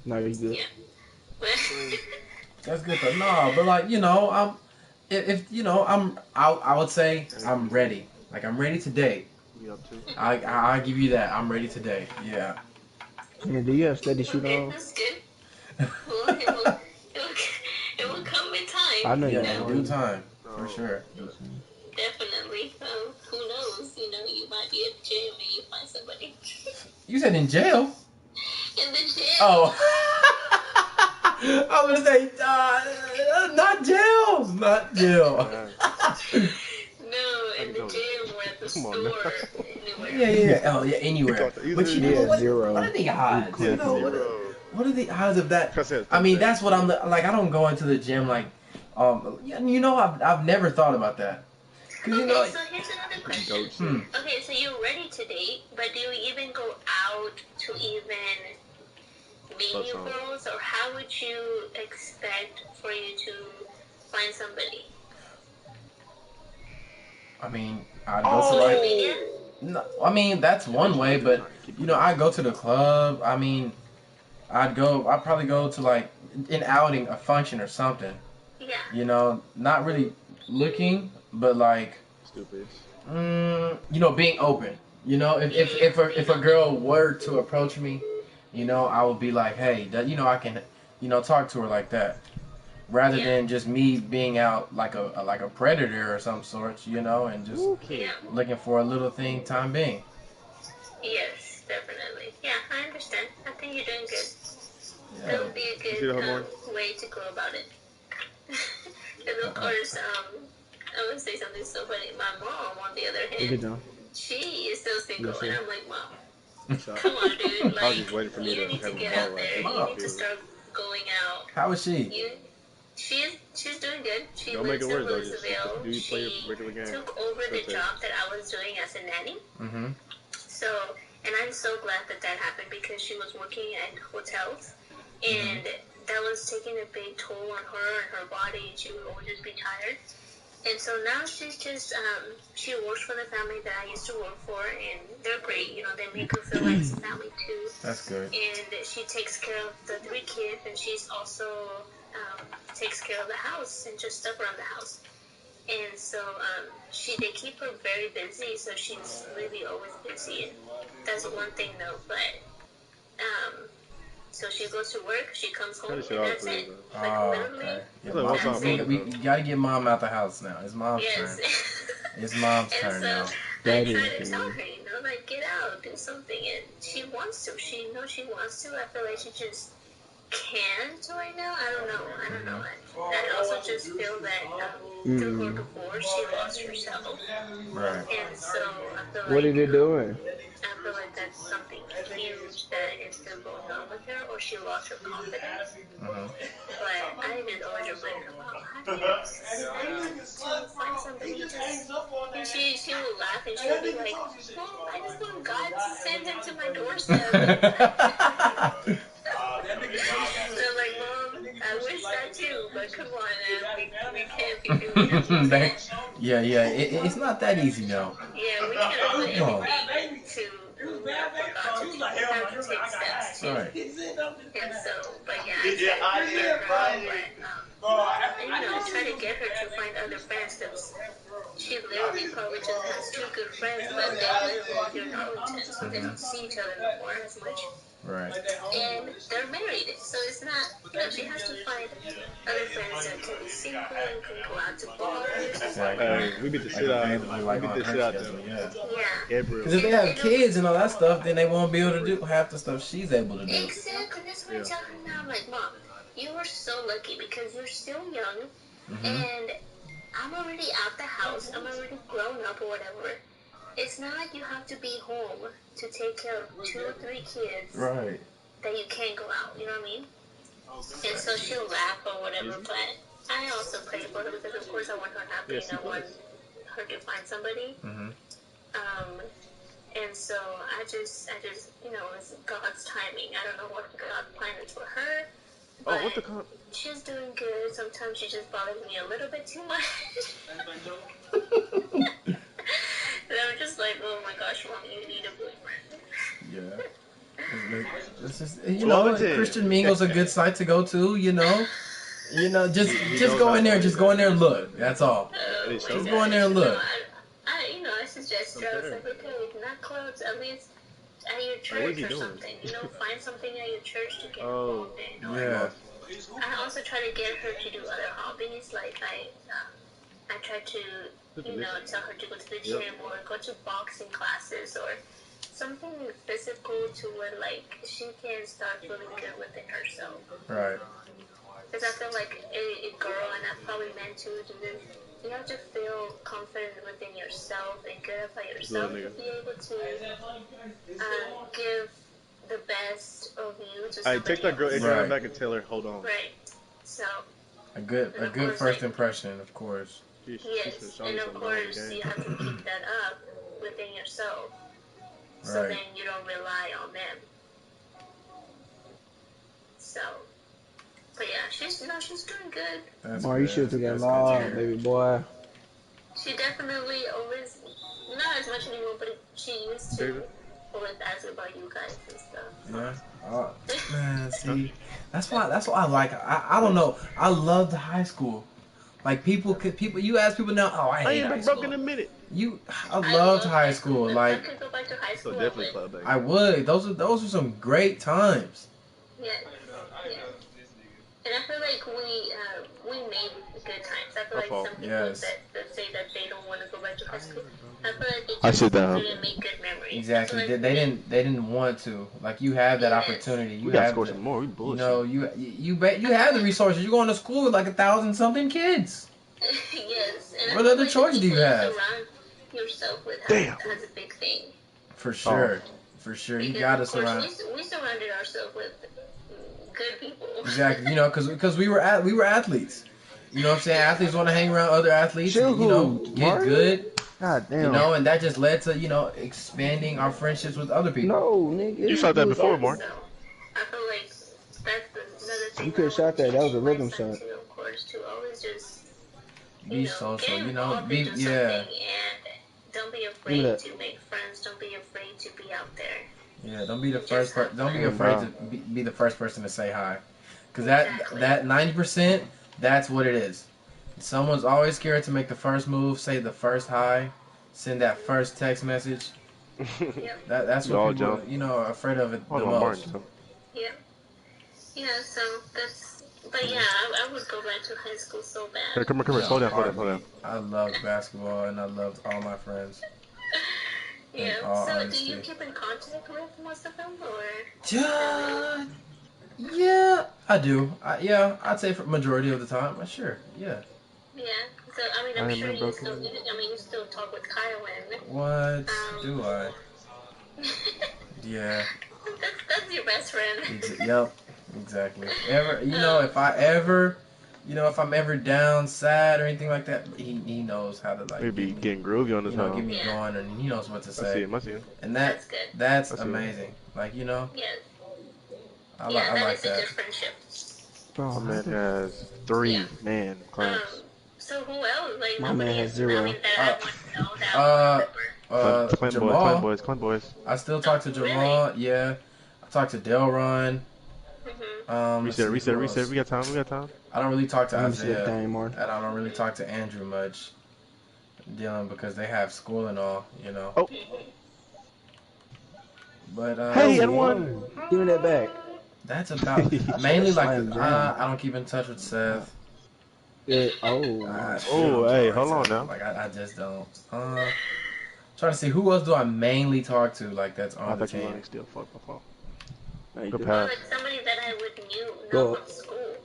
No, you good. Yeah. But That's good though. No, but like you know, if you know, I would say I'm ready. Like I'm ready to date. You up to? I give you that. I'm ready today. Yeah. Man, do you have steady shoot Okay, on? that's good. Well, it will come in time. I know you Yeah, in know. due time, for No. sure. Definitely. Who knows? You know, you might be at the gym and you find somebody You said in jail? in the gym. Oh. I was gonna say, not jail. Not jail. No, in the gym or at the Come store. on, man. Anywhere. Yeah. Oh, yeah, anywhere. But you know Yeah, what? zero. What are the odds? You know, what are the odds of that? That's it. I mean, that's what I'm like. I don't go into the gym like, you know, I've never thought about that. Cause you know, Okay, so here's another question. Okay, so you're ready to date, but do you even go out to even meet new girls, or how would you expect for you to find somebody? I mean, I'd go to like. Media? No, I mean that's one way, but you know, I go to the club. I mean, I'd probably go to like an outing, a function or something. Yeah. You know, not really looking, but like, Stupid. you know, being open. You know, if a girl were to approach me, you know, I would be like, hey, you know, I can, you know, talk to her like that, rather than just me being out like a predator or some sorts, you know, and just looking for a little thing time being. Yes, definitely. Yeah, I understand. I think you're doing good. Yeah. That would be a good way to go about it. And of course, I would say something so funny. My mom, on the other hand, she is still single, and I'm like, Mom, come on, dude. Like, I was just waiting for me you to need to have get a out there. Mom. You need to start going out. How is she? She's doing good. She Don't make lives it in worse though. Just Louisville. do you play a regular game? She took over the job that I was doing as a nanny. Mm-hmm. So, and I'm so glad that happened, because she was working at hotels, and that was taking a big toll on her and her body. She would always just be tired. And so now she's just, she works for the family that I used to work for, and they're great. You know, they make her feel like family too. That's good. And she takes care of the 3 kids, and she's also takes care of the house and just stuff around the house. And so they keep her very busy, so she's really always busy. And that's one thing though, but so she goes to work, she comes home, and that's it. Like, literally, Okay. Yeah, That's we gotta get Mom out the house now. It's Mom's yes. turn. It's Mom's And turn so now. I try to tell her, you know, like, get out, do something, and she wants to. She knows she wants to. I feel like she just can't right now. I don't know. I also just feel that through her divorce, she lost herself. Right. And so I feel like, What are they doing? I feel like that's something huge that is still going on with her, or she lost her confidence. But I just always remind her, Mom, how do you find somebody just... And she will laugh and she'll be like, Mom, I just want God to send him to my doorstep. So I'm like, Mom, I wish that too, but come on, we can't be doing that. Yeah. It's not that easy, though. Yeah, we can't put anything to God to do. We have to take steps too. Right. And so, but yeah, I try to get her, but, you know, try to get her to find other friends, because she literally probably just has 2 good friends, but they live in Arlington, so they don't see each other anymore as much. Right. And they're married, so it's not, you know, she has to find other friends that can be single and can go out to bars. Exactly. We beat the shit out of them. Like We on beat the her shit out of schedule, them. yeah. Yeah. Because if they have kids and all that stuff, then they won't be able to do half the stuff she's able to do. Exactly. That's what I tell her now. I'm like, Mom, you are so lucky because you're still young, and I'm already out the house. I'm already grown up or whatever. It's not like you have to be home to take care of 2 or 3 kids. Right. That you can't go out. You know what I mean? And so she'll laugh or whatever, but I also pray for her because, of course, I want her happy and I want her to find somebody. And so I just, you know, it's God's timing. I don't know what God planned for her, but she's doing good. Sometimes she just bothers me a little bit too much. And I'm just like, oh my gosh, Mom, you need a boyfriend. Yeah. This is, you know, Christian Mingle's a good site to go to, you know. You know, just go in there, and look. That's all. Just go in there and look. You know, I suggested, I was like, okay, clubs, at least at your church or something. You know, find something at your church to get involved in. Or Yeah. I also try to get her to do other hobbies. Like I try to, tell her to go to the gym or go to boxing classes or something physical to where like she can start feeling good within herself. Right. Because I feel like a girl, and I probably meant to do this, you have to feel confident within yourself and good about yourself to be able to give the best of you to somebody Alright, take that girl else. Adriana Right. back and tell her, hold on. Right. So. A good first impression, of course. Yes, and of course you have to keep that up within yourself, so Right. then you don't rely on them. So, but yeah, she's doing good. That's Boy, good. you should have That's got good to law, hear. baby boy. She definitely always, not as much anymore, but she used to always ask about you guys and stuff. Yeah. Man, see, that's why I like. I don't know. I loved high school. Like people. You ask people now. Oh, I hate ain't high been school. broke in a minute. I loved high school. If Like I could go back to high So school, definitely I would. club baby. I would. Those are some great times. Yeah. And I feel like we made good times. I feel like some people Yes. that say that they don't want to go back to high school, I feel like I they sit just down. didn't make good memories. Exactly. I feel like They didn't want to. Like you have that opportunity. You We gotta have score the, some more. We you bullshit. know you have the resources. You're going to school with like 1,000 something kids. yes. And What I feel other like choice the do you people have? surround yourself with Damn. has a big thing. For sure. For sure. You gotta Because, of surround. course, we surrounded ourselves with good people. Exactly. You know, because we were athletes. You know what I'm saying? Athletes want to hang around other athletes. Chill, You know, who? get Mario? good. God damn. You know, and that just led to expanding our friendships with other people. No, nigga. You saw that before, Mark. Mark. So, I feel like that's another thing. You could've shot that. That was a rhythm shot. To, of course, to always just Be social. get You know, involved be into something and don't be afraid that. to make friends. Don't be afraid to be out there. Yeah, don't be the Just first. have Don't be fun. afraid to be the first person to say hi, because that 90%, that's what it is. Someone's always scared to make the first move, say the first hi, send that first text message. Yep. That's We all what people jump. are afraid of it Hold the on, most. Martin. Yeah. Yeah. So that's. But yeah, I would go back to high school so Here, bad. come here. Slow down. I loved basketball and I loved all my friends. Yeah. all So honesty. do you keep in contact with most of them, or? Yeah, I do. I'd say for majority of the time. Sure, yeah. Yeah. So I mean, I'm I sure remember you still. You still talk with Kyle and. What do I? Yeah. That's your best friend. Yep. Exactly. If I'm ever down, sad, or anything like that, he knows how to like. We be get me, getting groovy on this get time. me going, and he knows what to I say. see him. I see him. And That's good. that's I see him. amazing. Like Yeah. I That like is a that. good friendship. My man has 3 man class. So who else? Like My nobody man has is. 0. I mean, that I want to know that I remember. Jamal. Clint boys. I still talk to Jamal. Yeah. I talk to Delron. let's see, Reset. who else? We got time. I don't really talk to Let me see that Isaiah, thing, Mark. and I don't really talk to Andrew much, Dylan, because they have school and all, Oh. But Hey, and one. Give me that back. that's about mainly like Slam jam. I don't keep in touch with Seth. Yeah. I Oh. still don't Hey, talk hold to on him. now. Like I just don't. Trying to see who else do I mainly talk to like that's I on the thought you team. were still fuck my phone. Hey, Good dude. pass. Like somebody that I would Go. know from school.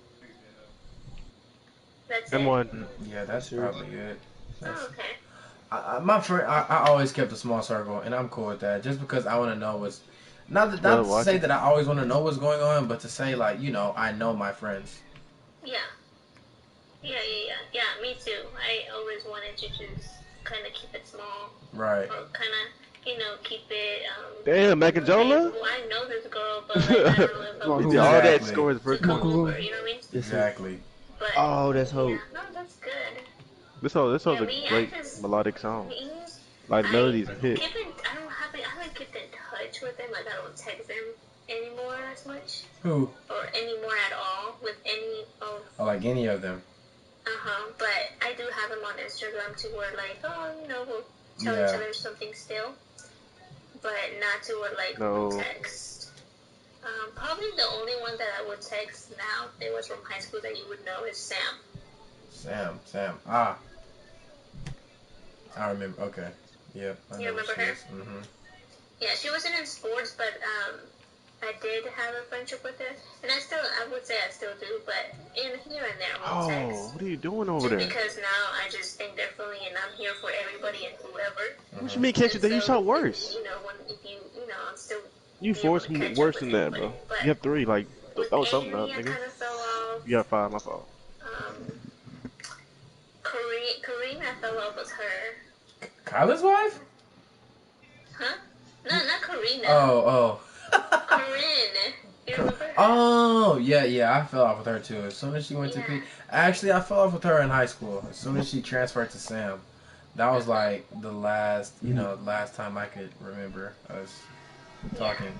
That's And it. one. Yeah, that's Sure. probably it. Oh, okay. My friend, I always kept a small circle, and I'm cool with that. Just because I want to know what's not to say that I always want to know what's going on, but to say like I know my friends. Yeah. Yeah, me too. I always wanted to just kind of keep it small. Right. Or kind of, keep it. Damn, Mac and Jola? Well, I know this girl, but like, I don't know if I Come on, He want did all Exactly. that scores to first come quarter. over, you know what I mean? Exactly. But, Oh, that's hope. yeah, no, that's good. This song's a Me, great I just- melodic song. Me, Like melodies and hit. I haven't kept in touch with them. Like I don't text them anymore as much, Who? or anymore at all with any of. Oh, like any of them. But I do have them on Instagram to where like, we'll tell each other something still. but not to like No. text. Probably the only one that I would text now, if it was from high school that you would know, is Sam. Sam. Ah. I remember. Okay. Yep. I You know remember what she her? is. Mm-hmm. Yeah, she wasn't in sports, but I did have a friendship with her, and I would say I still do, but in here and there we'll Oh, text. what are you doing over Just there? because now I just think differently, and I'm here for everybody and whoever. What you mean catch it? Then you So, shot worse. You know, if I'm still You be able forced to me catch up worse with than that, everybody. bro. But You have 3. Like with that was something Amy, up, I nigga. kind of fell off. You got 5. My fault. Kareem, I fell off with her. Kyla's wife? Huh? No, not Karina. Oh. Corinne. You remember her? Oh, yeah, I fell off with her too. As soon as she went to Yeah. P. Actually, I fell off with her in high school. As soon as she transferred to Sam. That was like the last time I could remember us talking.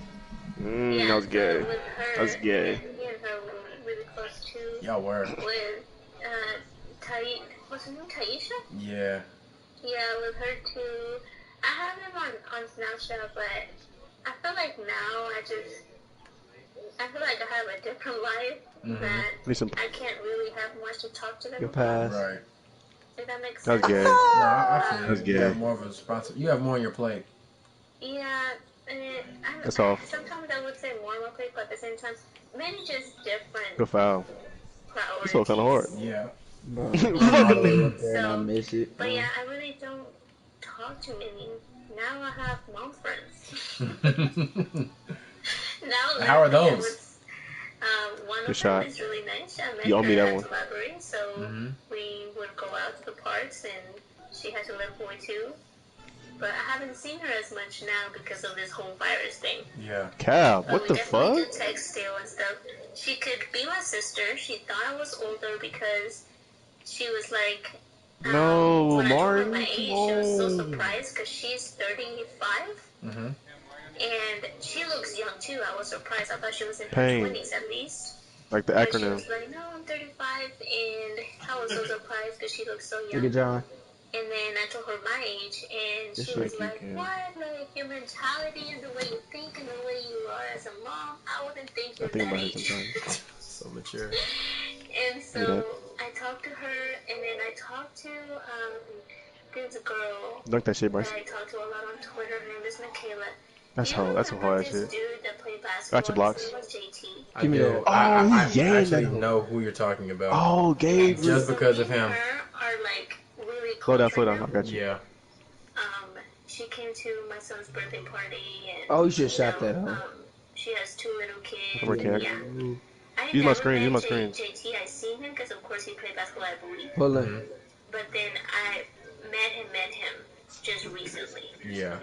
Yeah, That was gay. With her, That's gay. Me and her were really close too. Y'all were. With what's her name? Taisha? Yeah. Yeah, with her too. I have him on Snapchat, but I feel like now I feel like I have a different life that Need some. I can't really have much to talk to them Good about. pass. Right. If that makes sense. That's gay. No, I feel That's you. gay. You have more of a responsibility. You have more on your plate. Yeah, and That's all. sometimes I would say more on my plate, but at the same time, maybe just different Good foul. priorities. This all kind of hard. Yeah. Bro, Fucking I nigga. live up there and I miss it. But yeah, I really don't talk to many. Now I have mom friends. Now How are those? One Good of shot. them is really nice. I met You owe me her that at one. the library, so Mhm. we would go out to the parks, and she has a little boy too. But I haven't seen her as much now because of this whole virus thing. Yeah. Cap, But what we the definitely fuck? do text still and stuff. She could be my sister. She thought I was older because she was like, No, when I told her Martin, my come age, she was so on. surprised because she's 35. Mhm. And she looks young too. I was surprised. I thought she was in her Pain. 20s at least. Like the But she acronym. was like, no, I'm 35. And I was so surprised because she looks so Look young. at John. And then I told her my age, and Just she was like you like, can. what? Like, your mentality and the way you think and the way you are as a mom, I wouldn't think I you're think that about her age. sometimes. So mature. And Do that. so I talked to her, and then I talked to this girl Dunk that shit, that Bryce. I talk to a lot on Twitter. Her name is Michaela. That's You how. That's some remember hard this shit. dude that played basketball? Got your blocks. His name was JT. I Give me do. that. I Oh, he yaying actually that. know who you're talking about. Oh, Gabe. Just because of Me and him. her are like really Slow down, close slow right down. I now. got you. Yeah. She came to my son's birthday party, and Oh, you should have shot that, huh? she has 2 little kids. Come here, and, Kat. yeah. I Use my never screen, met use my screen. JT, I seen him because of course he played basketball at Bowie. Hold on. Mhm. But then I met him just recently. Yeah.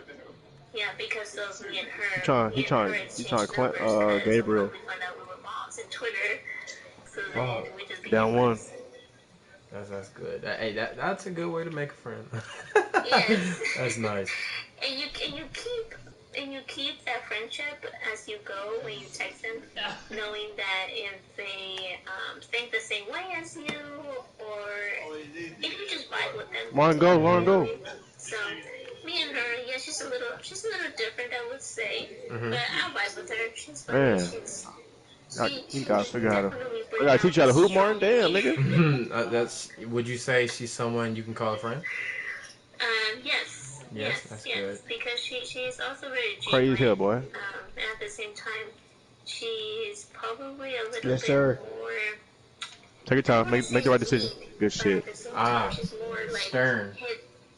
Yeah, because of me and her. He trying- me and her he exchanged trying to cla- numbers, and Gabriel. So we found out we were moms in Twitter. So then Oh, we just became down one. friends. That's good. Hey, that's a good way to make a friend. Yes. That's nice. And you keep that friendship as you go when you text them, knowing that if they think the same way as you, or if you just vibe with them. Martin, go. So me and her, yeah, she's a little different, I would say, Mhm. but I vibe with her. She's funny. Man. You gotta figure out how to. I gotta teach you how to hoop, Martin. Damn, nigga. That's. Would you say she's someone you can call a friend? Yes. Yes, that's good. Because she's also very Crazy as hell, boy. and at the same time, she's probably a little Yes, bit sir. more. Take your time. Make the right decision. Good shit. She's more like Stern.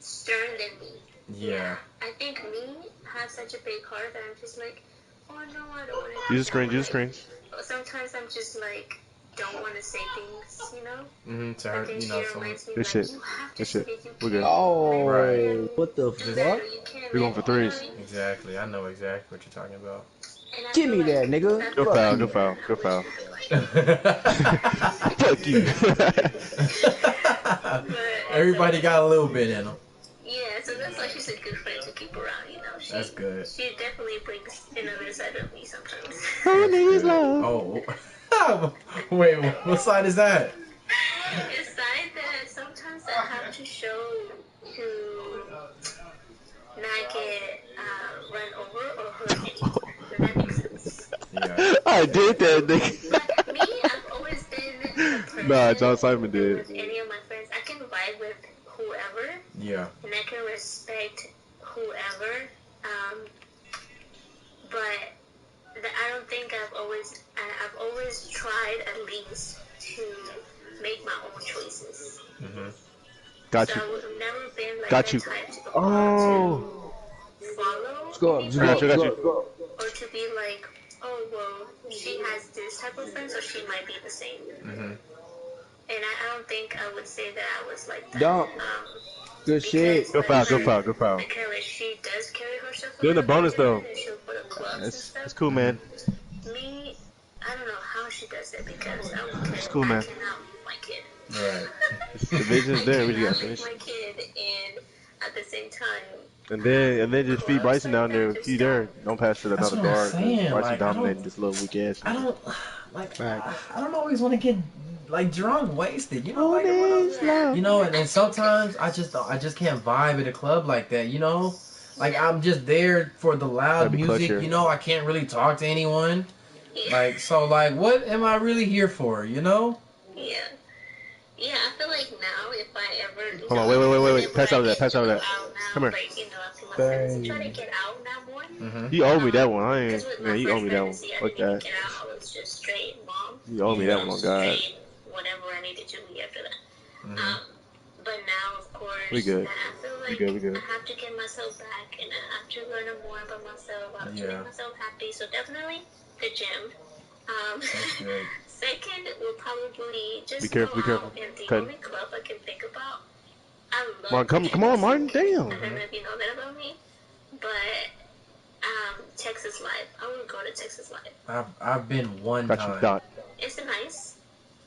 stern than me. Yeah. I think me have such a big heart that I'm just like, oh no, I don't want to. Use the screen. Sometimes I'm just like, don't want to say things, you know. Mhm. To But her, then you she know, someone. reminds me Good like, shit. you have to Good say shit. that you We're good. can't Oh, Right. what the do that, fuck? or you can't We're going for let- you know threes. what I mean? Exactly. I know exactly what you're talking about. And I Give feel me that, like nigga. that's Good what foul. I Good foul. Good wish foul. you could like. Fuck you. Everybody got a little bit in them. Yeah, so that's why she's a good friend to keep around, you know. That's good. She definitely brings another side of me sometimes. Her name is love. Oh. Wait, what side is that? A side that sometimes I have to show to not get run over Yeah. I did that, nigga. But me, I've always been the person. Nah, John Simon did. With any of my friends, I can vibe with whoever, Yeah. and I can respect whoever. But I don't think I've always tried at least to make my own choices. Got So you. I've never been like Got that you. type to Oh. follow Let's go. anybody, I got you. I got you. or to be like, oh well, she has this type of friend, so she might be the same. And I don't think I would say that I was like that. Dump. Good shit. Good foul. Good foul. Good foul. Because like, she does carry herself. Doing the bonus though. And she'll put up clubs and That's stuff. cool, man. Me, I don't know how she does it because It's cool, man. I cannot with my kid. Right. The vision's there. We I just cannot gotta with finish. my kid, and at the same time. And then just feed Bryson down there. If you there, don't pass to That's another what I'm guard. 'Cause saying, Bryson like, dominating this little weak ass. I don't like. Right. I don't always want to get like drunk, wasted. You know, like you know, and sometimes I just can't vibe at a club like that. You know, like I'm just there for the loud Gotta be music. clutcher. You know, I can't really talk to anyone. Yeah. Like so, like what am I really here for? You know? Yeah. Yeah, I feel like now if I ever... Hold on, wait. whenever Pass I out of that, get pass to out of go that. out now, Come here. Like, you know, I see my friends try to get out now more. Mm-hmm. You owe me that one. I ain't. Because with Yeah, my you owe me that one. pregnancy, I Fuck didn't even that. get out. I was just straight mom. You owe me that one, on God. Straight whatever I needed to be after that. Mhm. But now, of course, We good. I feel like We good. I have to get myself back, and I have to learn more about myself. I have to Yeah. make myself happy. So definitely the gym. That's good. Second will probably just Be careful, go be careful. out, and the Cut. only club I can think about, I love Martin, come on, Martin. Damn. I don't know if you know that about me, but Texas Live. I would go to Texas Live. I've been one Got you, time. Dot. It's nice.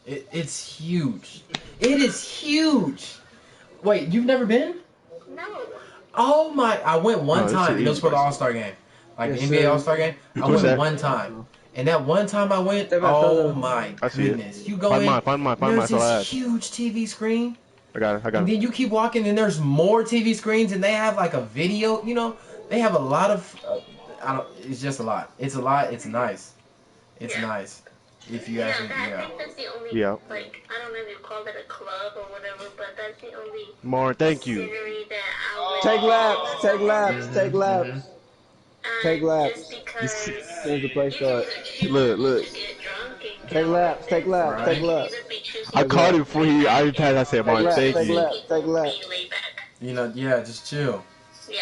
It's huge. It is huge. Wait, you've never been? No. Oh my! I went one this time. shit It was easy, for the Bryson. All-Star game, like Yes, the NBA sir. All-Star game. I What's went that? one time, and that one time I went, Step back, oh step my I see it. goodness! You go Find in, mine, find mine, there's so I this asked. huge TV screen, I got and it. then you keep walking, and there's more TV screens, and they have like a video. You know, they have a lot of. I don't. It's just a lot. It's a lot. It's nice. It's Yeah. nice. If you Yeah, ask me, I yeah. think that's the only, Yeah. like, I don't know if you call it a club or whatever, but that's the only Martin, thank you. scenery that I would... Take laps. Take laps. Take laps. Take laps. Just because... Soon as the play starts. Look. To get drunk and Take laps. Take laps. Take laps. either be choosing I caught it before he iPad. I said, Take Martin, laps. thank Take you. laps. Take laps. be laid back. You know, yeah, just chill. Yeah.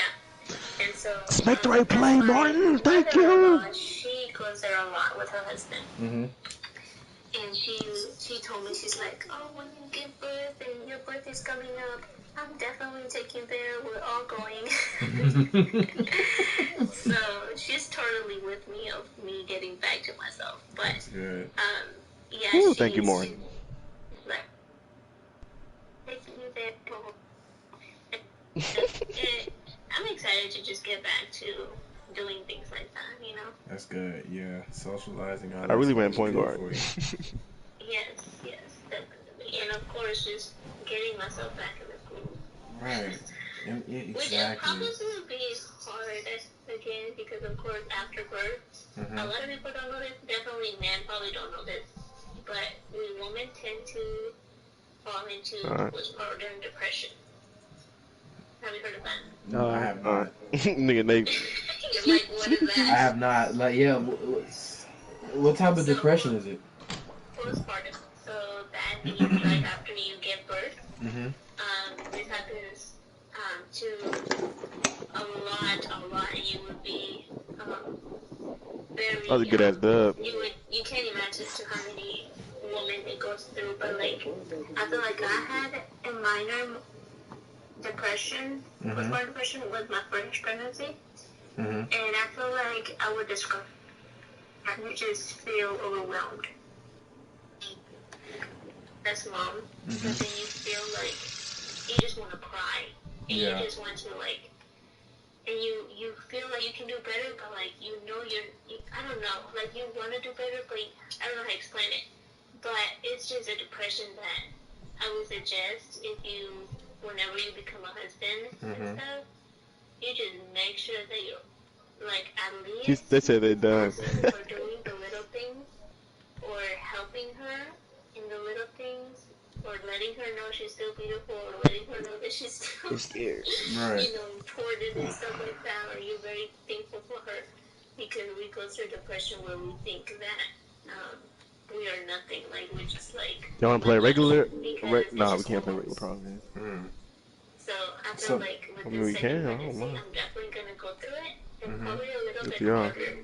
And so... Let's make the right play, that's why Martin. Thank my you. mother-in-law, she goes there a lot with her husband. Mm-hmm. And she told me, she's like, oh, when you give birth and your birthday's coming up, I'm definitely taking you there. We're all going. So she's totally with me of me getting back to myself. But Good. yeah, Ooh, thank you, Morgan. she's like, taking you there. And I'm excited to just get back to doing things like that, you know? That's good. Yeah, socializing. I really went point guard. Yes, definitely. And of course, just getting myself back in the groove. Right. Which probably will be hard again because, of course, after birth, Mm-hmm. a lot of people don't know this. Definitely men probably don't know this. But we women tend to fall into postpartum depression. Have you heard of that? No, I have not. Nigga, they. You're like, what is I that? have not. Like, yeah. What type of depression is it? Postpartum. So that means like after you give birth, Mm-hmm. this happens to a lot. You would be very. That was a good ass dub. You can't imagine to how many women it goes through, but like I feel like I had a minor depression, postpartum depression with my first pregnancy, Mm-hmm. and I feel like I would describe. You just feel overwhelmed. As mom, but then you feel like you just want to cry, and Yeah. you just want to like, and you feel like you can do better, but like you I don't know, like you want to do better, but I don't know how to explain it. But it's just a depression that I would suggest whenever you become a husband and stuff, you just make sure that you're like at least They said they done. for doing the little letting her know she's still beautiful, or letting her know that she's still, You're scared. Right. you know, important and stuff like that, or you're very thankful for her, because we go through depression where we think that we are nothing, like we're just like. Y'all want to play regular? Because Nah, we it's can't play hormones. regular problem. Mm. So I feel So- like with I mean, this we second can, I don't pregnancy, mind. I'm definitely gonna go through it, and Mhm. probably a little Good bit for y'all. harder.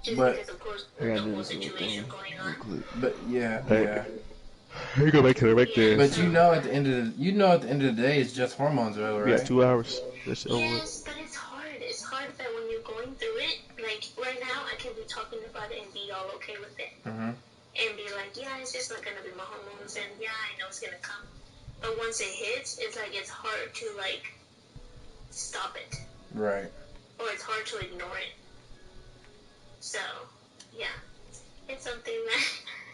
Just But- because, of course, I with gotta the do whole this little situation thing. going on. But yeah, Hey. yeah. You go back to the right there. But you know, at the end of the day, it's just hormones, really, We right? got 2 hours. That's over. Yes, but it's hard. It's hard that when you're going through it, like right now, I can be talking about it and be all okay with it. Mhm. And be like, yeah, it's just not gonna be my hormones, and yeah, I know it's gonna come. But once it hits, it's like it's hard to like stop it, Right. or it's hard to ignore it. So, yeah, it's something that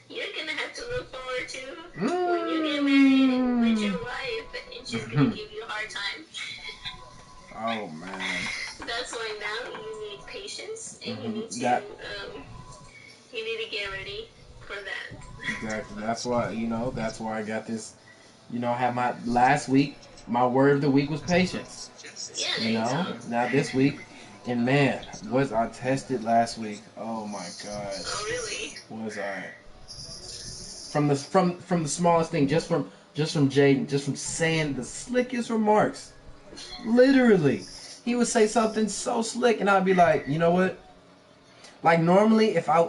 you're gonna have to look forward to when you get married with your wife, and she's gonna give you a hard time. Oh man. That's why now you need patience, and you need to That- you need to get ready for that. Exactly. That's why That's why I got this. I had my last week. My word of the week was patience. Yeah, there you go. Now this week, and man, was I tested last week? Oh my god, Oh, really? was I? From the smallest thing, just from Jaden, just from saying the slickest remarks. Literally, he would say something so slick, and I'd be like, you know what? Like normally, if I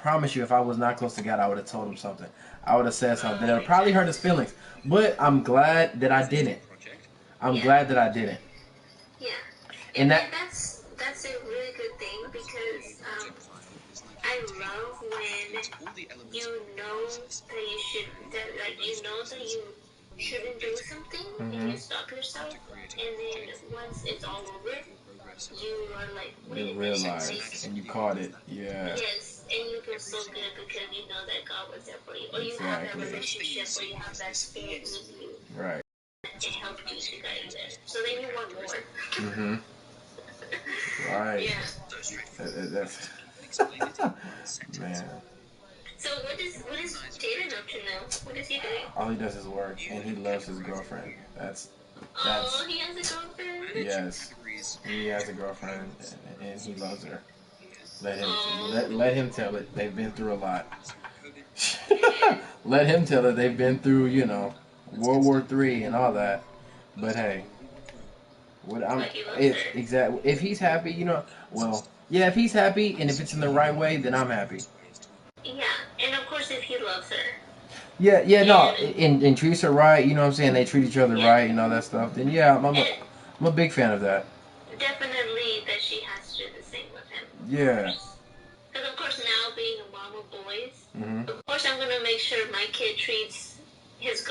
promise you, if I was not close to God, I would have told him something. I would have said something that would probably hurt his feelings. But I'm glad that I didn't. I'm glad that I didn't. Yeah. And that- that's a really good thing, because I love when you know that you shouldn't do something, and you stop yourself, and then once it's all over, you are like, wait You a minute, realize, and you caught it. Yeah. yes, and you feel so good because you know that God was there for you, or you have that Exactly. relationship, or you have that spirit with you. Right. It helped you to guide you there. So then you want more. Mhm. Right. Yeah. That's man. So what is Jaden up to now? What is he doing? All he does is work, and he loves his girlfriend. That's Oh, he has a girlfriend? yes. He has a girlfriend, and he loves her. Let him Aw. let him tell it. They've been through a lot. Let him tell it. They've been through, World War III and all that. But hey, Like he loves her. exactly. If he's happy, if he's happy and if it's in the right way, then I'm happy. Yeah, and of course if he loves her. Yeah, no, and treats her right, you know what I'm saying? They treat each other right and all that stuff. Then yeah, I'm a big fan of that. Definitely that she has to do the same with him. Yeah. Because of course now being a mom of boys, Mhm. of course I'm going to make sure my kid treats his girl